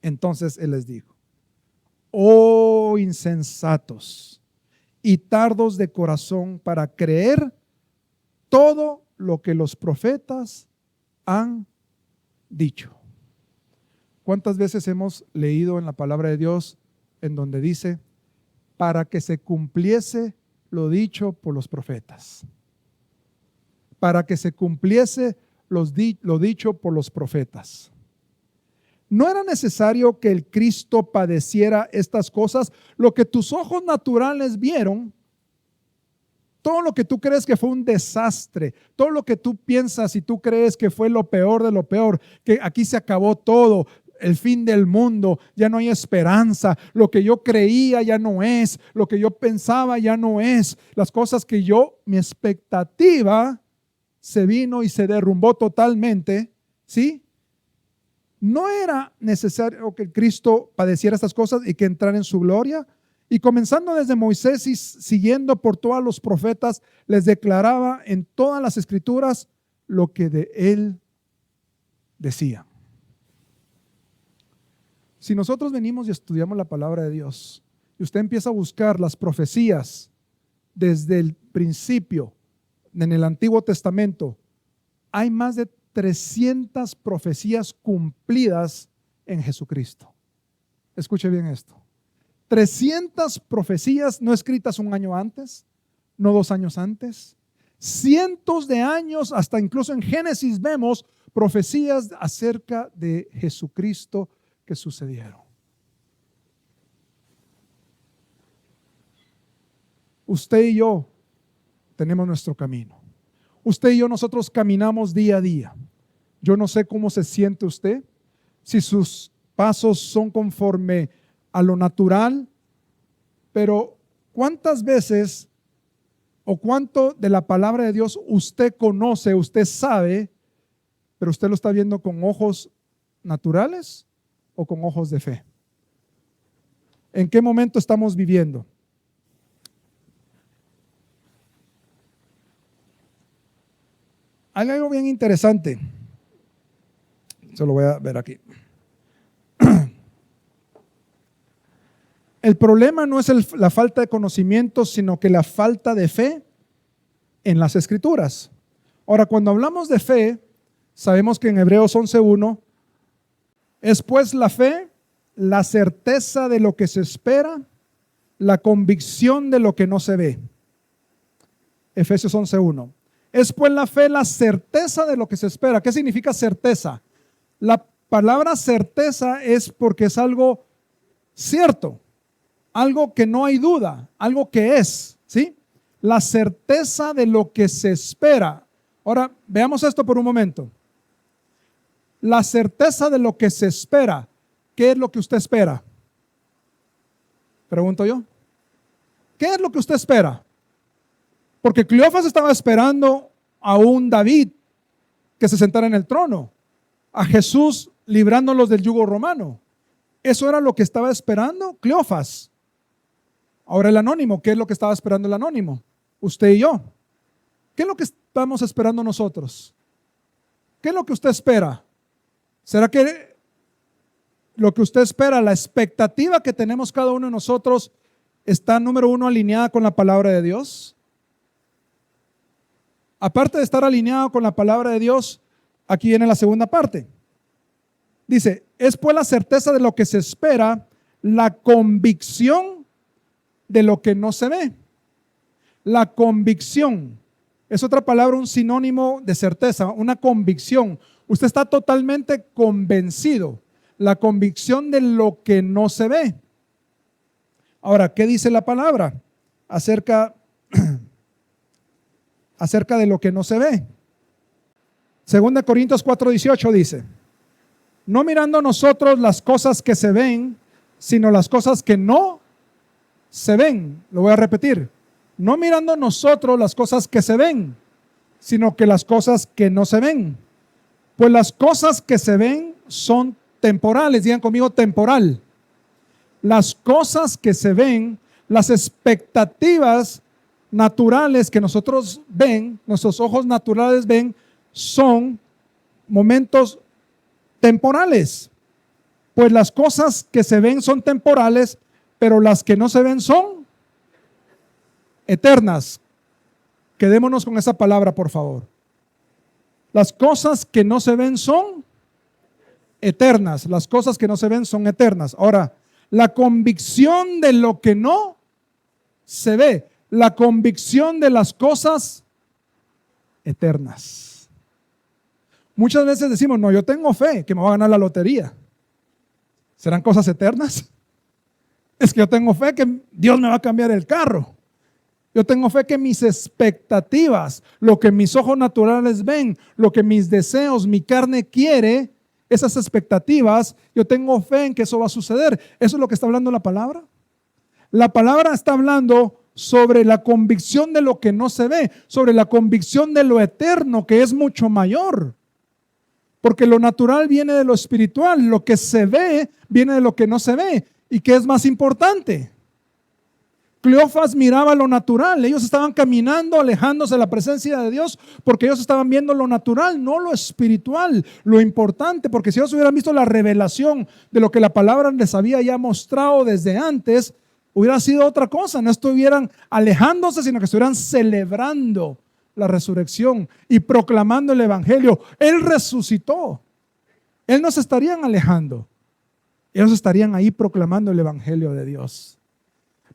Entonces Él les dijo: oh insensatos y tardos de corazón para creer todo lo que los profetas han dicho. ¿Cuántas veces hemos leído en la palabra de Dios en donde dice: para que se cumpliese lo dicho por los profetas? Para que se cumpliese lo dicho por los profetas. No era necesario que el Cristo padeciera estas cosas. Lo que tus ojos naturales vieron, todo lo que tú crees que fue un desastre, todo lo que tú piensas y tú crees que fue lo peor de lo peor, que aquí se acabó todo, el fin del mundo, ya no hay esperanza, lo que yo creía ya no es, lo que yo pensaba ya no es, las cosas que mi expectativa se vino y se derrumbó totalmente, ¿sí? No era necesario que Cristo padeciera estas cosas y que entrara en su gloria. Y comenzando desde Moisés y siguiendo por todos los profetas, les declaraba en todas las escrituras lo que de Él decía. Si nosotros venimos y estudiamos la palabra de Dios y usted empieza a buscar las profecías desde el principio en el Antiguo Testamento, hay más de 300 profecías cumplidas en Jesucristo. Escuche bien esto. 300 profecías no escritas un año antes, no 2 años antes, cientos de años, hasta incluso en Génesis vemos profecías acerca de Jesucristo que sucedieron. Usted y yo tenemos nuestro camino. Usted y yo, nosotros caminamos día a día. Yo no sé cómo se siente usted, si sus pasos son conforme a lo natural, pero ¿cuántas veces o cuánto de la palabra de Dios usted conoce, usted sabe, pero usted lo está viendo con ojos naturales o con ojos de fe? ¿En qué momento estamos viviendo? Hay algo bien interesante. Se lo voy a ver aquí. El problema no es la falta de conocimiento, sino que la falta de fe en las Escrituras. Ahora, cuando hablamos de fe, sabemos que en Hebreos 11:1 es pues la fe, la certeza de lo que se espera, la convicción de lo que no se ve. Efesios 11:1. Es pues la fe, la certeza de lo que se espera. ¿Qué significa certeza? La palabra certeza es porque es algo cierto. algo que no hay duda, algo que es, ¿sí? La certeza de lo que se espera. Ahora, veamos esto por un momento. La certeza de lo que se espera. ¿Qué es lo que usted espera? Pregunto yo. ¿Qué es lo que usted espera? Porque Cleofas estaba esperando a un David que se sentara en el trono, a Jesús librándolos del yugo romano. Eso era lo que estaba esperando Cleofas. Ahora el anónimo, ¿qué es lo que estaba esperando el anónimo? Usted y yo. ¿Qué es lo que estamos esperando nosotros? ¿Qué es lo que usted espera? ¿Será que lo que usted espera, la expectativa que tenemos cada uno de nosotros, está, número uno, alineada con la palabra de Dios? Aparte de estar alineado con la palabra de Dios, aquí viene la segunda parte. Dice, es pues la certeza de lo que se espera, la convicción de lo que no se ve. La convicción es otra palabra, un sinónimo de certeza, una convicción. Usted está totalmente convencido. La convicción de lo que no se ve. Ahora, ¿qué dice la palabra acerca de lo que no se ve? 2 Corintios 4:18 dice, no mirando nosotros las cosas que se ven, sino las cosas que no se ven. Lo voy a repetir. No mirando nosotros las cosas que se ven, sino que las cosas que no se ven. Pues las cosas que se ven son temporales. Digan conmigo, temporal. Las cosas que se ven, las expectativas naturales que nosotros ven, nuestros ojos naturales ven, son momentos temporales. Pues las cosas que se ven son temporales, pero las que no se ven son eternas. Quedémonos con esa palabra, por favor. Las cosas que no se ven son eternas. Las cosas que no se ven son eternas. Ahora, la convicción de lo que no se ve, la convicción de las cosas eternas. Muchas veces decimos, no, yo tengo fe que me voy a ganar la lotería. ¿Serán cosas eternas? Es que yo tengo fe que Dios me va a cambiar el carro. Yo tengo fe que mis expectativas, lo que mis ojos naturales ven, lo que mis deseos, mi carne quiere, esas expectativas, yo tengo fe en que eso va a suceder. ¿Eso es lo que está hablando la palabra? La palabra está hablando sobre la convicción de lo que no se ve, sobre la convicción de lo eterno, que es mucho mayor. Porque lo natural viene de lo espiritual, lo que se ve viene de lo que no se ve. ¿Y qué es más importante? Cleofas miraba lo natural. Ellos estaban caminando, alejándose de la presencia de Dios, porque ellos estaban viendo lo natural, no lo espiritual, lo importante. Porque si ellos hubieran visto la revelación de lo que la palabra les había ya mostrado desde antes, hubiera sido otra cosa. No estuvieran alejándose, sino que estuvieran celebrando la resurrección y proclamando el evangelio. Él resucitó. Él no se estarían alejando. Ellos estarían ahí proclamando el evangelio de Dios.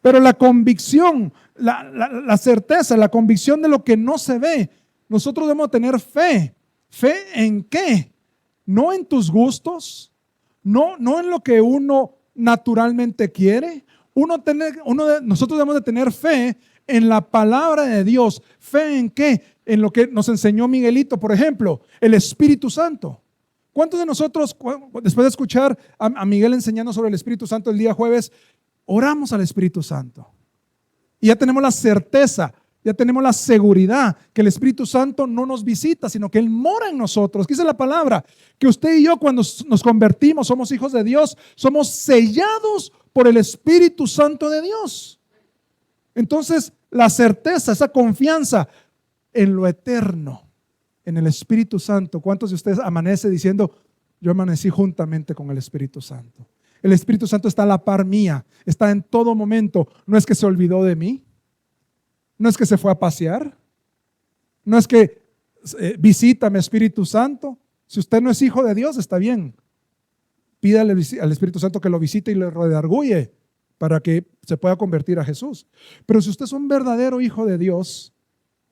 Pero la convicción, la certeza, la convicción de lo que no se ve, nosotros debemos tener fe. ¿Fe en qué? No en tus gustos, no en lo que uno naturalmente quiere. Nosotros debemos de tener fe en la palabra de Dios. ¿Fe en qué? En lo que nos enseñó Miguelito, por ejemplo, el Espíritu Santo. ¿Cuántos de nosotros, después de escuchar a Miguel enseñando sobre el Espíritu Santo el día jueves, oramos al Espíritu Santo? Y ya tenemos la certeza, ya tenemos la seguridad que el Espíritu Santo no nos visita, sino que Él mora en nosotros. ¿Qué dice la palabra? Que usted y yo, cuando nos convertimos, somos hijos de Dios, somos sellados por el Espíritu Santo de Dios. Entonces, la certeza, esa confianza en lo eterno, en el Espíritu Santo. ¿Cuántos de ustedes amanece diciendo, yo amanecí juntamente con el Espíritu Santo? El Espíritu Santo está a la par mía, está en todo momento. No es que se olvidó de mí, no es que se fue a pasear, no es que visítame Espíritu Santo. Si usted no es hijo de Dios, está bien. Pídale al Espíritu Santo que lo visite y le redarguye para que se pueda convertir a Jesús. Pero si usted es un verdadero hijo de Dios,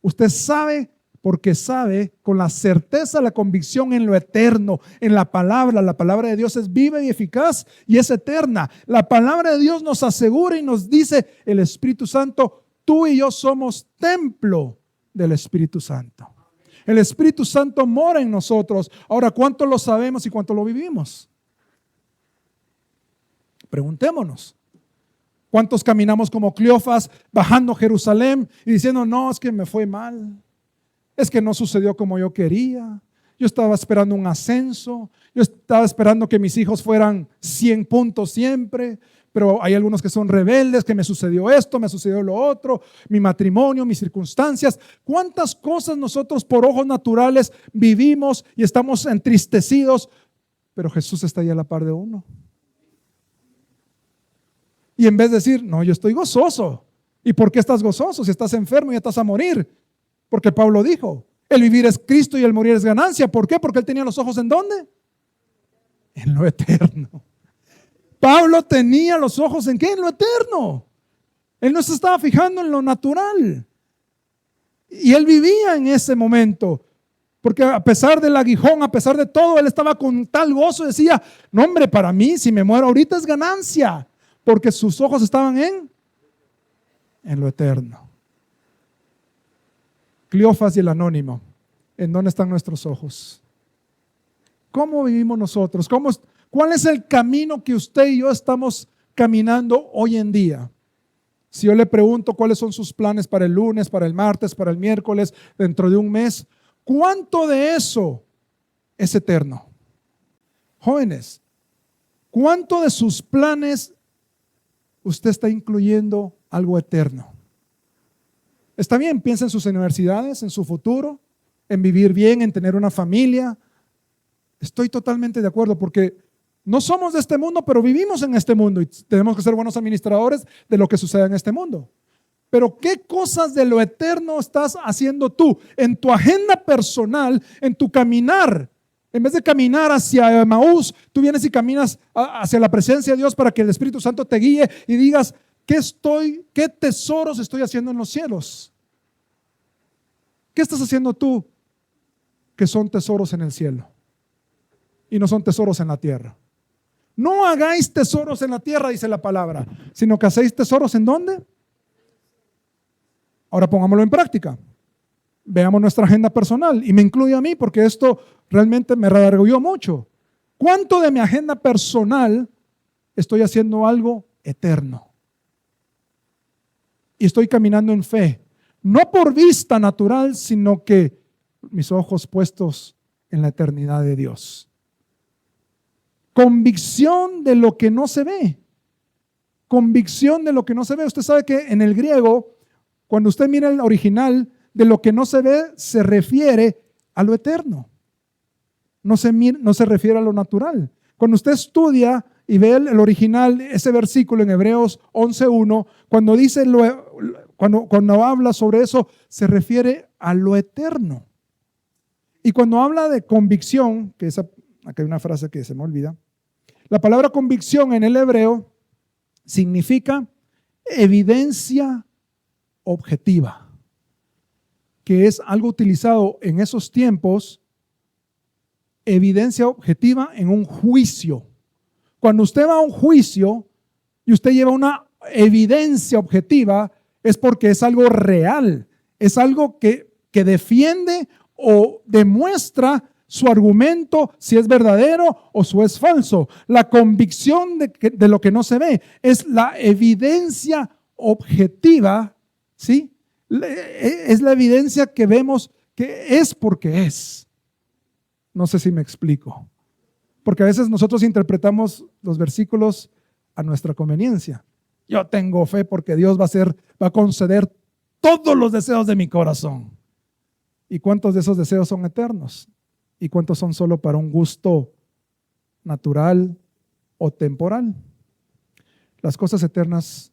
usted sabe porque sabe con la certeza, la convicción en lo eterno, en la palabra. La palabra de Dios es viva y eficaz y es eterna. La palabra de Dios nos asegura y nos dice el Espíritu Santo, tú y yo somos templo del Espíritu Santo. El Espíritu Santo mora en nosotros. Ahora, ¿cuánto lo sabemos y cuánto lo vivimos? Preguntémonos. ¿Cuántos caminamos como Cleofas bajando Jerusalén y diciendo, no, es que me fue mal, es que no sucedió como yo quería, yo estaba esperando un ascenso, yo estaba esperando que mis hijos fueran 100 puntos siempre, pero hay algunos que son rebeldes, que me sucedió esto, me sucedió lo otro, mi matrimonio, mis circunstancias? ¿Cuántas cosas nosotros por ojos naturales vivimos y estamos entristecidos? Pero Jesús está ahí a la par de uno. Y en vez de decir, no, yo estoy gozoso. ¿Y por qué estás gozoso? Si estás enfermo y estás a morir. Porque Pablo dijo, el vivir es Cristo y el morir es ganancia. ¿Por qué? Porque él tenía los ojos ¿en dónde? En lo eterno. Pablo tenía los ojos ¿en qué? En lo eterno. Él no se estaba fijando en lo natural. Y él vivía en ese momento. Porque a pesar del aguijón, a pesar de todo, él estaba con tal gozo. Decía, no hombre, para mí si me muero ahorita es ganancia. Porque sus ojos estaban en lo eterno. Cleofas y el anónimo, ¿en dónde están nuestros ojos? ¿Cómo vivimos nosotros? ¿Cuál es el camino que usted y yo estamos caminando hoy en día? Si yo le pregunto cuáles son sus planes para el lunes, para el martes, para el miércoles, dentro de un mes, ¿cuánto de eso es eterno? Jóvenes, ¿cuánto de sus planes usted está incluyendo algo eterno? Está bien, piensa en sus universidades, en su futuro, en vivir bien, en tener una familia. Estoy totalmente de acuerdo porque no somos de este mundo, pero vivimos en este mundo y tenemos que ser buenos administradores de lo que sucede en este mundo. Pero ¿qué cosas de lo eterno estás haciendo tú en tu agenda personal, en tu caminar? En vez de caminar hacia Emaús, tú vienes y caminas hacia la presencia de Dios para que el Espíritu Santo te guíe y digas, ¿qué tesoros estoy haciendo en los cielos? ¿Qué estás haciendo tú que son tesoros en el cielo y no son tesoros en la tierra? No hagáis tesoros en la tierra, dice la palabra, sino que hacéis tesoros ¿en dónde? Ahora pongámoslo en práctica. Veamos nuestra agenda personal y me incluye a mí porque esto realmente me redarguyó mucho. ¿Cuánto de mi agenda personal estoy haciendo algo eterno? Y estoy caminando en fe, no por vista natural, sino que mis ojos puestos en la eternidad de Dios. Convicción de lo que no se ve. Convicción de lo que no se ve. Usted sabe que en el griego, cuando usted mira el original, de lo que no se ve se refiere a lo eterno. No se refiere a lo natural. Cuando usted estudia y ve el original, ese versículo en Hebreos 11:1, cuando dice cuando habla sobre eso, se refiere a lo eterno. Y cuando habla de convicción, que acá hay una frase que se me olvida, la palabra convicción en el hebreo significa evidencia objetiva, que es algo utilizado en esos tiempos, evidencia objetiva en un juicio. Cuando usted va a un juicio y usted lleva una evidencia objetiva, es porque es algo real, es algo que defiende o demuestra su argumento, si es verdadero o si es falso. La convicción de lo que no se ve es la evidencia objetiva, ¿sí? Es la evidencia que vemos que es porque es. No sé si me explico. Porque a veces nosotros interpretamos los versículos a nuestra conveniencia. Yo tengo fe porque Dios va a conceder todos los deseos de mi corazón. ¿Y cuántos de esos deseos son eternos? ¿Y cuántos son solo para un gusto natural o temporal? Las cosas eternas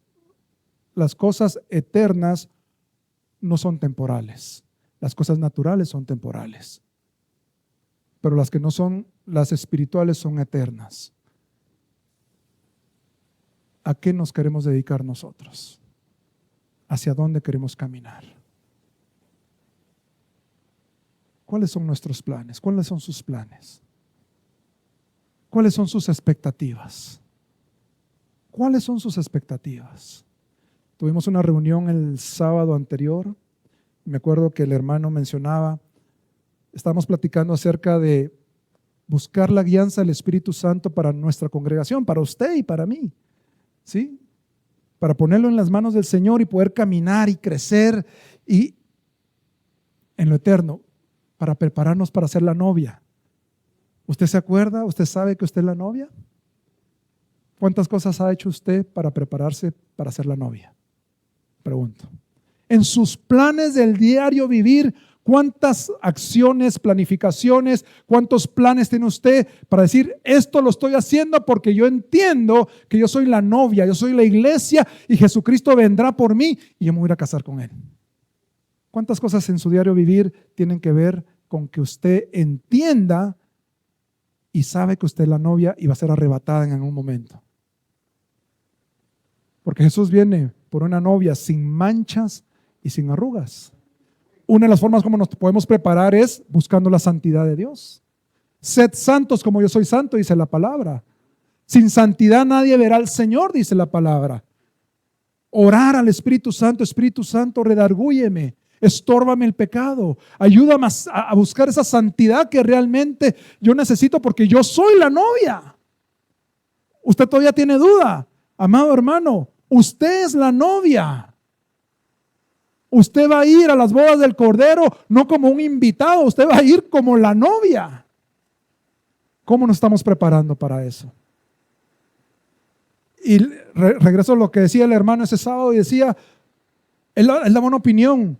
no son temporales. Las cosas naturales son temporales. Pero las que no son, las espirituales son eternas. ¿A qué nos queremos dedicar nosotros? ¿Hacia dónde queremos caminar? ¿Cuáles son nuestros planes? ¿Cuáles son sus planes? ¿Cuáles son sus expectativas? ¿Cuáles son sus expectativas? Tuvimos una reunión el sábado anterior. Me acuerdo que el hermano mencionaba, estábamos platicando acerca de buscar la guianza del Espíritu Santo para nuestra congregación, para usted y para mí, ¿sí? Para ponerlo en las manos del Señor y poder caminar y crecer y en lo eterno, para prepararnos para ser la novia. ¿Usted se acuerda? ¿Usted sabe que usted es la novia? ¿Cuántas cosas ha hecho usted para prepararse para ser la novia? Pregunto. En sus planes del diario vivir, ¿cuántas acciones, planificaciones, cuántos planes tiene usted para decir, esto lo estoy haciendo porque yo entiendo que yo soy la novia, yo soy la iglesia y Jesucristo vendrá por mí y yo me voy a ir a casar con Él? ¿Cuántas cosas en su diario vivir tienen que ver con que usted entienda y sabe que usted es la novia y va a ser arrebatada en algún momento? Porque Jesús viene por una novia sin manchas y sin arrugas. Una de las formas como nos podemos preparar es buscando la santidad de Dios. Sed santos como yo soy santo, dice la palabra. Sin santidad nadie verá al Señor, dice la palabra. Orar al Espíritu Santo, redargúyeme, estórbame el pecado, ayúdame a buscar esa santidad que realmente yo necesito porque yo soy la novia. Usted todavía tiene duda, amado hermano, usted es la novia. Usted va a ir a las bodas del Cordero no como un invitado, usted va a ir como la novia. ¿Cómo nos estamos preparando para eso? Y regreso a lo que decía el hermano ese sábado y decía, él daba una opinión.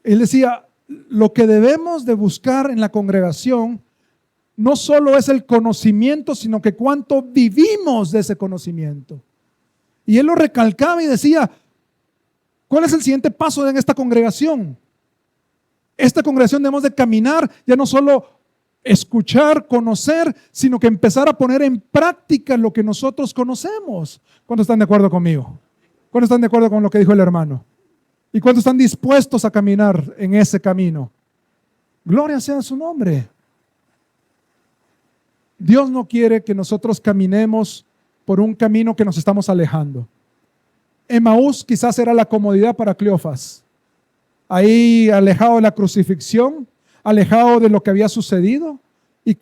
Él decía, lo que debemos de buscar en la congregación no solo es el conocimiento, sino que cuánto vivimos de ese conocimiento. Y él lo recalcaba y decía, ¿cuál es el siguiente paso en esta congregación? Esta congregación debemos de caminar, ya no solo escuchar, conocer, sino que empezar a poner en práctica lo que nosotros conocemos. ¿Cuántos están de acuerdo conmigo? ¿Cuántos están de acuerdo con lo que dijo el hermano? ¿Y cuántos están dispuestos a caminar en ese camino? Gloria sea a su nombre. Dios no quiere que nosotros caminemos por un camino que nos estamos alejando. Emaús quizás era la comodidad para Cleofas. Ahí alejado de la crucifixión, alejado de lo que había sucedido. Y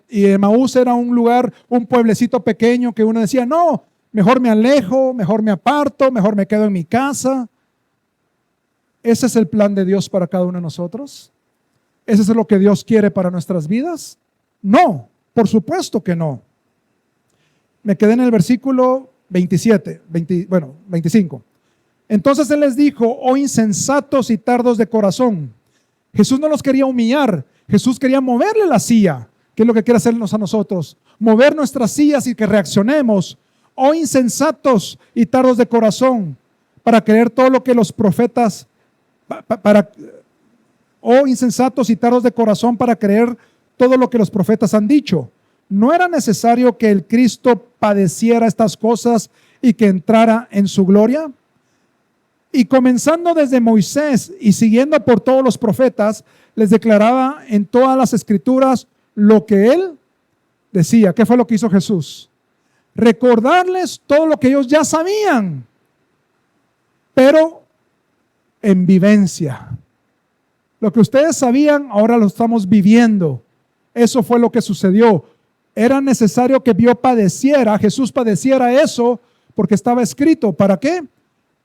y Emaús era un lugar, un pueblecito pequeño que uno decía, no, mejor me alejo, mejor me aparto, mejor me quedo en mi casa. ¿Ese es el plan de Dios para cada uno de nosotros? ¿Ese es lo que Dios quiere para nuestras vidas? No, por supuesto que no. Me quedé en el versículo 25. Entonces Él les dijo, oh insensatos y tardos de corazón. Jesús no los quería humillar, Jesús quería moverle la silla, que es lo que quiere hacernos a nosotros, mover nuestras sillas y que reaccionemos. Oh insensatos y tardos de corazón, para creer todo lo que los profetas, oh insensatos y tardos de corazón para creer todo lo que los profetas han dicho. ¿No era necesario que el Cristo padeciera estas cosas y que entrara en su gloria? Y comenzando desde Moisés y siguiendo por todos los profetas, les declaraba en todas las escrituras lo que él decía. ¿Qué fue lo que hizo Jesús? Recordarles todo lo que ellos ya sabían, pero en vivencia. Lo que ustedes sabían, ahora lo estamos viviendo. Eso fue lo que sucedió. Era necesario que Jesús padeciera eso, porque estaba escrito. ¿Para qué?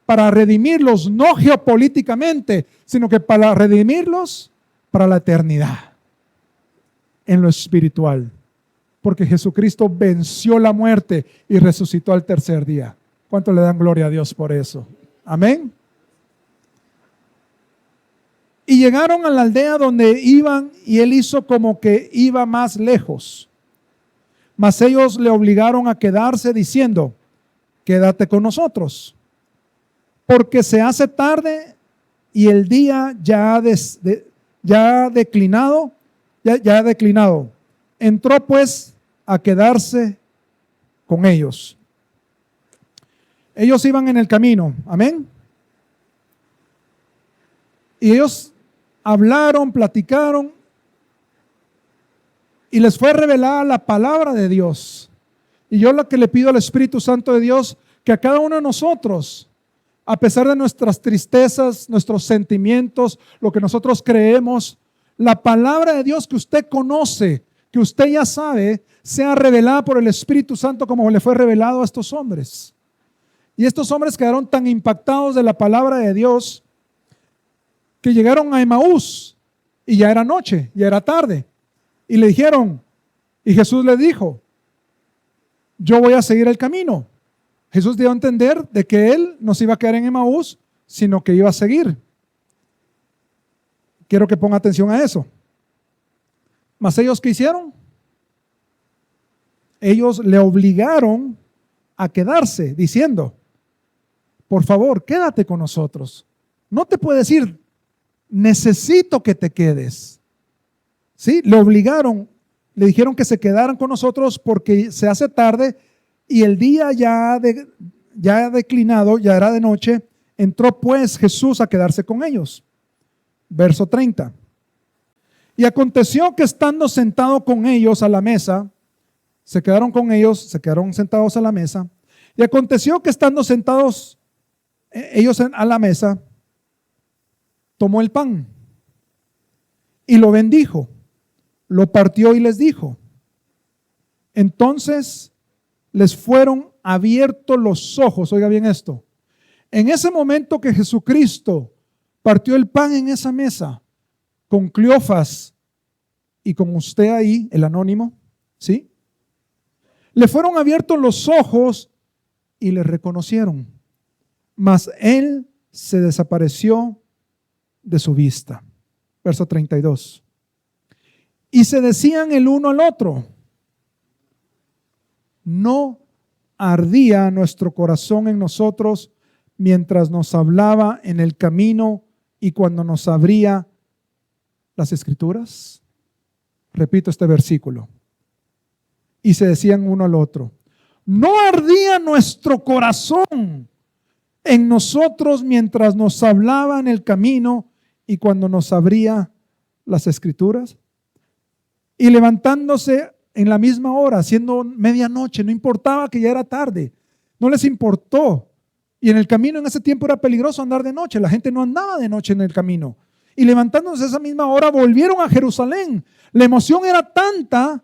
Para redimirlos, no geopolíticamente, sino que para redimirlos para la eternidad, en lo espiritual. Porque Jesucristo venció la muerte y resucitó al tercer día. ¿Cuánto le dan gloria a Dios por eso? Amén. Y llegaron a la aldea donde iban y él hizo como que iba más lejos. Mas ellos le obligaron a quedarse diciendo, quédate con nosotros, porque se hace tarde y el día ya ha declinado. Entró pues a quedarse con ellos. Ellos iban en el camino, amén. Y ellos hablaron, platicaron y les fue revelada la palabra de Dios. Y yo lo que le pido al Espíritu Santo de Dios, que a cada uno de nosotros, a pesar de nuestras tristezas, nuestros sentimientos, lo que nosotros creemos, la palabra de Dios que usted conoce, que usted ya sabe, sea revelada por el Espíritu Santo como le fue revelado a estos hombres. Y estos hombres quedaron tan impactados de la palabra de Dios que llegaron a Emaús y ya era noche, ya era tarde. Y le dijeron, y Jesús le dijo, yo voy a seguir el camino. Jesús dio a entender de que él no se iba a quedar en Emaús, sino que iba a seguir. Quiero que ponga atención a eso. ¿Mas ellos qué hicieron? Ellos le obligaron a quedarse, diciendo, por favor, quédate con nosotros. No te puedes ir, necesito que te quedes. ¿Sí? Le obligaron, le dijeron que se quedaran con nosotros porque se hace tarde y el día ya ha declinado, ya era de noche. Entró pues Jesús a quedarse con ellos. Verso 30. Y aconteció que estando sentado con ellos a la mesa, se quedaron con ellos, se quedaron sentados a la mesa. Y aconteció que estando sentados ellos a la mesa, tomó el pan y lo bendijo, lo partió y les dijo. Entonces les fueron abiertos los ojos. Oiga bien esto. En ese momento que Jesucristo partió el pan en esa mesa, con Cleofas y con usted ahí, el anónimo, ¿sí? Le fueron abiertos los ojos y le reconocieron, mas él se desapareció de su vista. Verso 32. Y se decían el uno al otro, ¿no ardía nuestro corazón en nosotros mientras nos hablaba en el camino y cuando nos abría las Escrituras? Repito este versículo. Y se decían uno al otro, ¿no ardía nuestro corazón en nosotros mientras nos hablaba en el camino y cuando nos abría las Escrituras? Y levantándose en la misma hora, siendo medianoche, no importaba que ya era tarde, no les importó. Y en el camino en ese tiempo era peligroso andar de noche, la gente no andaba de noche en el camino. Y levantándose a esa misma hora volvieron a Jerusalén. La emoción era tanta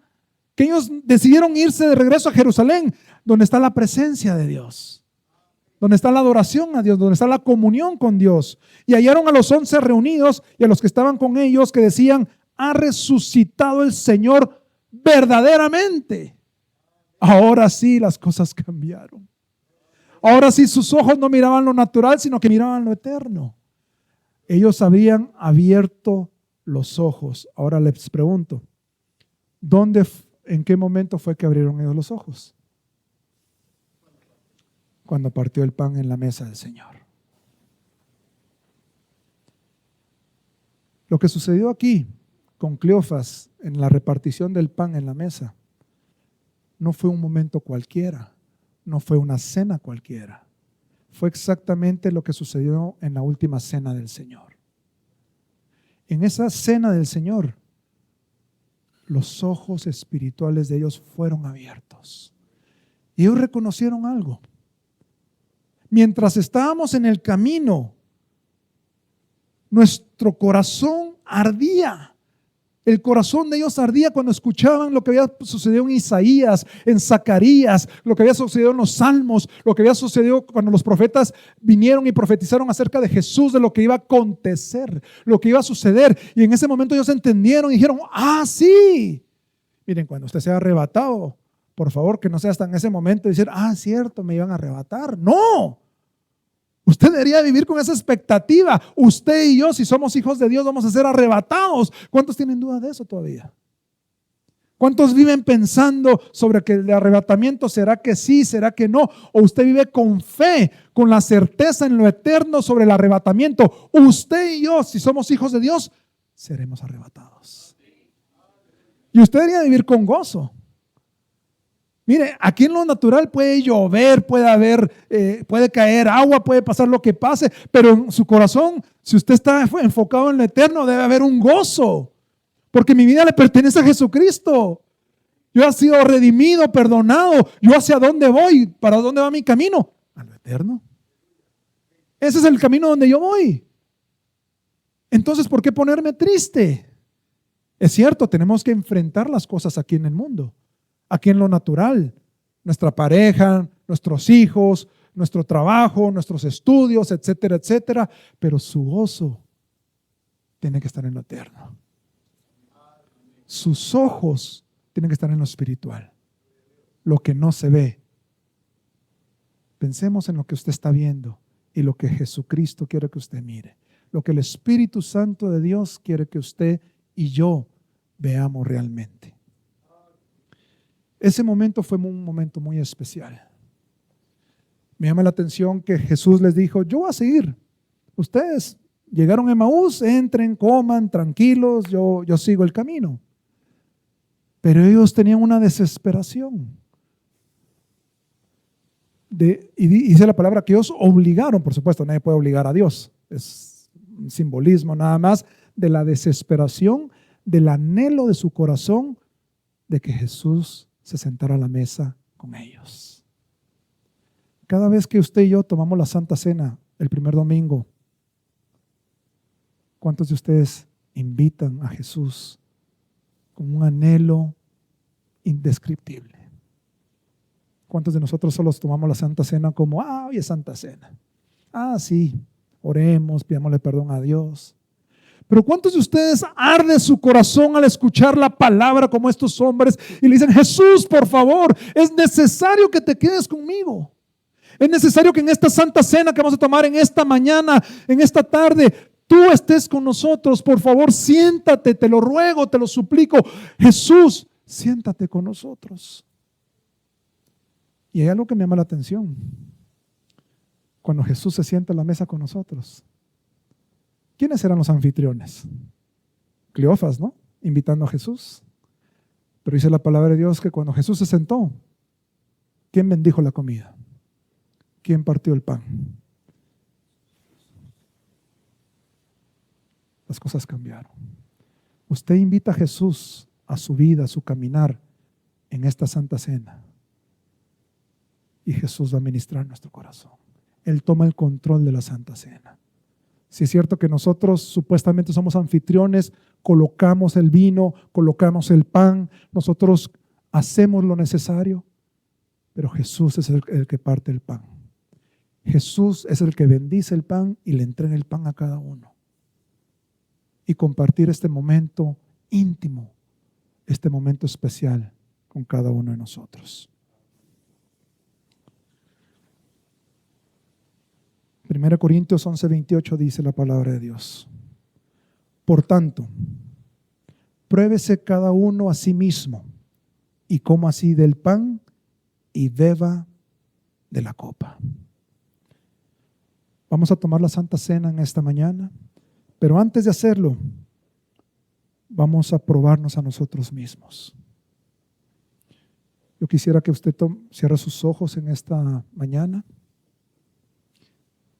que ellos decidieron irse de regreso a Jerusalén, donde está la presencia de Dios, donde está la adoración a Dios, donde está la comunión con Dios. Y hallaron a los 11 reunidos y a los que estaban con ellos que decían, ha resucitado el Señor verdaderamente. Ahora sí las cosas cambiaron. Ahora sí sus ojos no miraban lo natural, sino que miraban lo eterno. Ellos habían abierto los ojos. Ahora les pregunto, ¿en qué momento fue que abrieron ellos los ojos? Cuando partió el pan en la mesa del Señor. Lo que sucedió aquí con Cleofas en la repartición del pan en la mesa no fue un momento cualquiera, no fue una cena cualquiera. Fue exactamente lo que sucedió en la última cena del Señor. En esa cena del Señor, los ojos espirituales de ellos fueron abiertos. Y ellos reconocieron algo. Mientras estábamos en el camino, nuestro corazón ardía. El corazón de ellos ardía cuando escuchaban lo que había sucedido en Isaías, en Zacarías, lo que había sucedido en los Salmos, lo que había sucedido cuando los profetas vinieron y profetizaron acerca de Jesús, de lo que iba a acontecer, lo que iba a suceder. Y en ese momento ellos entendieron y dijeron, ¡ah, sí! Miren, cuando usted sea arrebatado, por favor, que no sea hasta en ese momento decir, ¡ah, cierto, me iban a arrebatar! ¡No! Usted debería vivir con esa expectativa. Usted y yo, si somos hijos de Dios, vamos a ser arrebatados. ¿Cuántos tienen duda de eso todavía? ¿Cuántos viven pensando sobre que el arrebatamiento será que sí, será que no? ¿O usted vive con fe, con la certeza en lo eterno sobre el arrebatamiento? Usted y yo, si somos hijos de Dios, seremos arrebatados. Y usted debería vivir con gozo. Mire, aquí en lo natural puede llover, puede caer agua, puede pasar lo que pase, pero en su corazón, si usted está enfocado en lo eterno, debe haber un gozo, porque mi vida le pertenece a Jesucristo. Yo he sido redimido, perdonado. ¿Yo hacia dónde voy? ¿Para dónde va mi camino? A lo eterno. Ese es el camino donde yo voy. Entonces, ¿por qué ponerme triste? Es cierto, tenemos que enfrentar las cosas aquí en el mundo, aquí en lo natural. Nuestra pareja, nuestros hijos, nuestro trabajo, nuestros estudios, etcétera, etcétera. Pero su gozo tiene que estar en lo eterno. Sus ojos tienen que estar en lo espiritual, lo que no se ve. Pensemos en lo que usted está viendo y lo que Jesucristo quiere que usted mire, lo que el Espíritu Santo de Dios quiere que usted y yo veamos realmente. Ese momento fue un momento muy especial. Me llama la atención que Jesús les dijo: yo voy a seguir. Ustedes llegaron a Emaús, entren, coman, tranquilos, yo sigo el camino. Pero ellos tenían una desesperación. Y dice la palabra que ellos obligaron, por supuesto, nadie puede obligar a Dios. Es un simbolismo nada más de la desesperación, del anhelo de su corazón de que Jesús se sentara a la mesa con ellos. Cada vez que usted y yo tomamos la Santa Cena el primer domingo, ¿cuántos de ustedes invitan a Jesús con un anhelo indescriptible? ¿Cuántos de nosotros solo tomamos la Santa Cena como, hoy es Santa Cena? Sí, oremos, pidámosle perdón a Dios. Pero ¿cuántos de ustedes arde su corazón al escuchar la palabra como estos hombres y le dicen: Jesús, por favor, es necesario que te quedes conmigo? Es necesario que en esta Santa Cena que vamos a tomar en esta mañana, en esta tarde, tú estés con nosotros. Por favor, siéntate, te lo ruego, te lo suplico. Jesús, siéntate con nosotros. Y hay algo que me llama la atención. Cuando Jesús se sienta a la mesa con nosotros, ¿quiénes eran los anfitriones? Cleofas, ¿no? Invitando a Jesús. Pero dice la palabra de Dios que cuando Jesús se sentó, ¿quién bendijo la comida? ¿Quién partió el pan? Las cosas cambiaron. Usted invita a Jesús a su vida, a su caminar en esta Santa Cena. Y Jesús va a ministrar nuestro corazón. Él toma el control de la Santa Cena. Si es cierto que nosotros supuestamente somos anfitriones, colocamos el vino, colocamos el pan, nosotros hacemos lo necesario, pero Jesús es el que parte el pan. Jesús es el que bendice el pan y le entrega el pan a cada uno. Y compartir este momento íntimo, este momento especial con cada uno de nosotros. 1 Corintios 11:28 dice la palabra de Dios: por tanto, pruébese cada uno a sí mismo y coma así del pan y beba de la copa. Vamos a tomar la Santa Cena en esta mañana, pero antes de hacerlo, vamos a probarnos a nosotros mismos. Yo quisiera que usted cierre sus ojos en esta mañana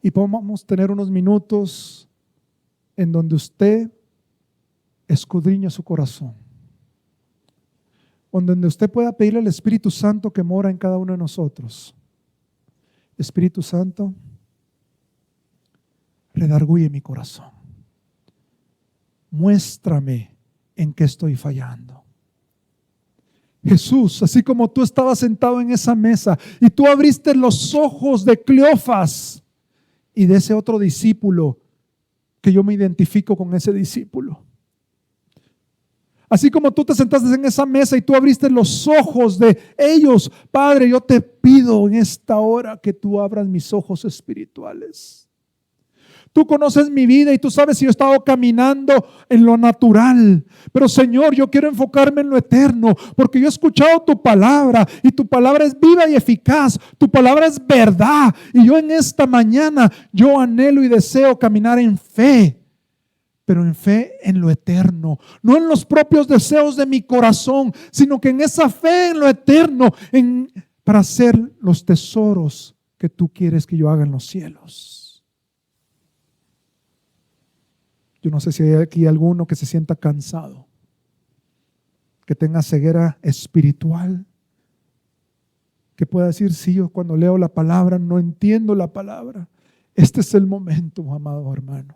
y podamos tener unos minutos en donde usted escudriña su corazón, donde usted pueda pedirle al Espíritu Santo que mora en cada uno de nosotros. Espíritu Santo, redarguye mi corazón. Muéstrame en qué estoy fallando. Jesús, así como tú estabas sentado en esa mesa y tú abriste los ojos de Cleofas y de ese otro discípulo, que yo me identifico con ese discípulo. Así como tú te sentaste en esa mesa y tú abriste los ojos de ellos, Padre, yo te pido en esta hora que tú abras mis ojos espirituales. Tú conoces mi vida y tú sabes si yo he estado caminando en lo natural. Pero Señor, yo quiero enfocarme en lo eterno, porque yo he escuchado tu palabra y tu palabra es viva y eficaz. Tu palabra es verdad. Y yo en esta mañana, yo anhelo y deseo caminar en fe. pero en fe en lo eterno, no en los propios deseos de mi corazón, sino que en esa fe en lo eterno, para hacer los tesoros que tú quieres que yo haga en los cielos. Yo no sé si hay aquí alguno que se sienta cansado, que tenga ceguera espiritual, que pueda decir, sí, yo cuando leo la palabra no entiendo la palabra. Este es el momento, amado hermano,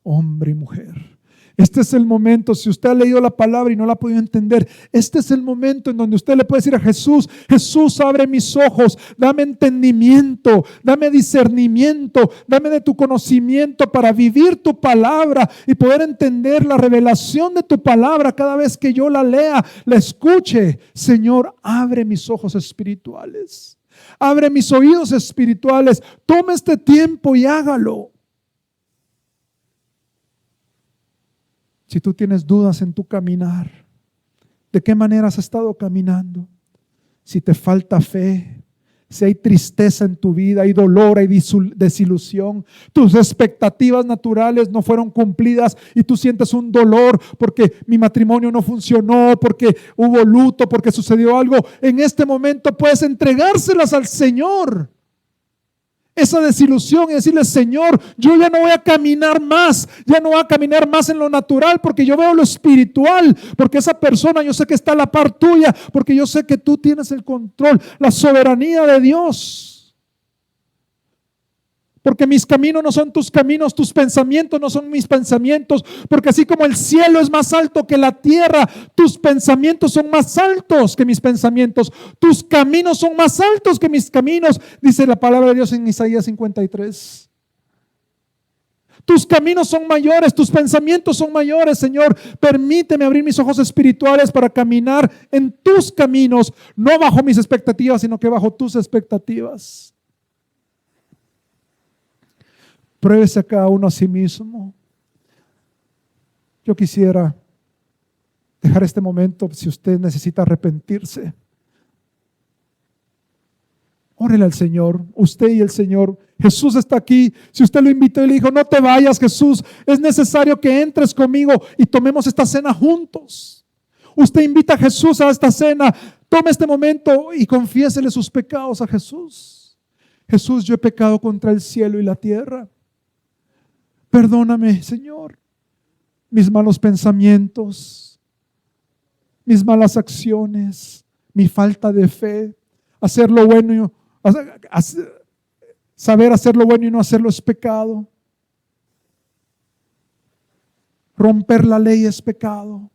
hombre y mujer. Este es el momento, si usted ha leído la palabra y no la ha podido entender, este es el momento en donde usted le puede decir a Jesús, Jesús, abre mis ojos, dame entendimiento, dame discernimiento, dame de tu conocimiento para vivir tu palabra y poder entender la revelación de tu palabra cada vez que yo la lea, la escuche. Señor, abre mis ojos espirituales, abre mis oídos espirituales, toma este tiempo y hágalo. Si tú tienes dudas en tu caminar, ¿de qué manera has estado caminando? Si te falta fe, si hay tristeza en tu vida, hay dolor, hay desilusión, tus expectativas naturales no fueron cumplidas y tú sientes un dolor porque mi matrimonio no funcionó, porque hubo luto, porque sucedió algo, en este momento puedes entregárselas al Señor. Esa desilusión y decirle, Señor, yo ya no voy a caminar más, ya no voy a caminar más en lo natural porque yo veo lo espiritual, porque esa persona yo sé que está a la par tuya, porque yo sé que tú tienes el control, la soberanía de Dios. Porque mis caminos no son tus caminos, tus pensamientos no son mis pensamientos, porque así como el cielo es más alto que la tierra, tus pensamientos son más altos que mis pensamientos, tus caminos son más altos que mis caminos, dice la palabra de Dios en Isaías 53. Tus caminos son mayores, tus pensamientos son mayores, Señor. Permíteme abrir mis ojos espirituales para caminar en tus caminos, no bajo mis expectativas, sino que bajo tus expectativas. Pruébese a cada uno a sí mismo. Yo quisiera dejar este momento, si usted necesita arrepentirse. Órele al Señor, usted y el Señor. Jesús está aquí. Si usted lo invitó y le dijo, no te vayas, Jesús, es necesario que entres conmigo y tomemos esta cena juntos. Usted invita a Jesús a esta cena. Tome este momento y confiésele sus pecados a Jesús. Jesús, yo he pecado contra el cielo y la tierra. Perdóname, Señor, mis malos pensamientos, mis malas acciones, mi falta de fe, hacer lo bueno, saber hacer lo bueno y no hacerlo es pecado. Romper la ley es pecado.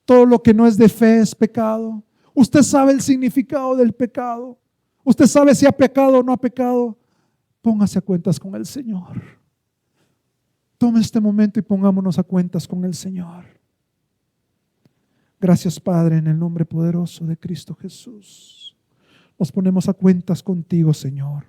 Todo lo que no es de fe es pecado. Usted sabe el significado del pecado. Usted sabe si ha pecado o no ha pecado. Póngase a cuentas con el Señor. Tome este momento y pongámonos a cuentas con el Señor. Gracias, Padre, en el nombre poderoso de Cristo Jesús. Nos ponemos a cuentas contigo, Señor.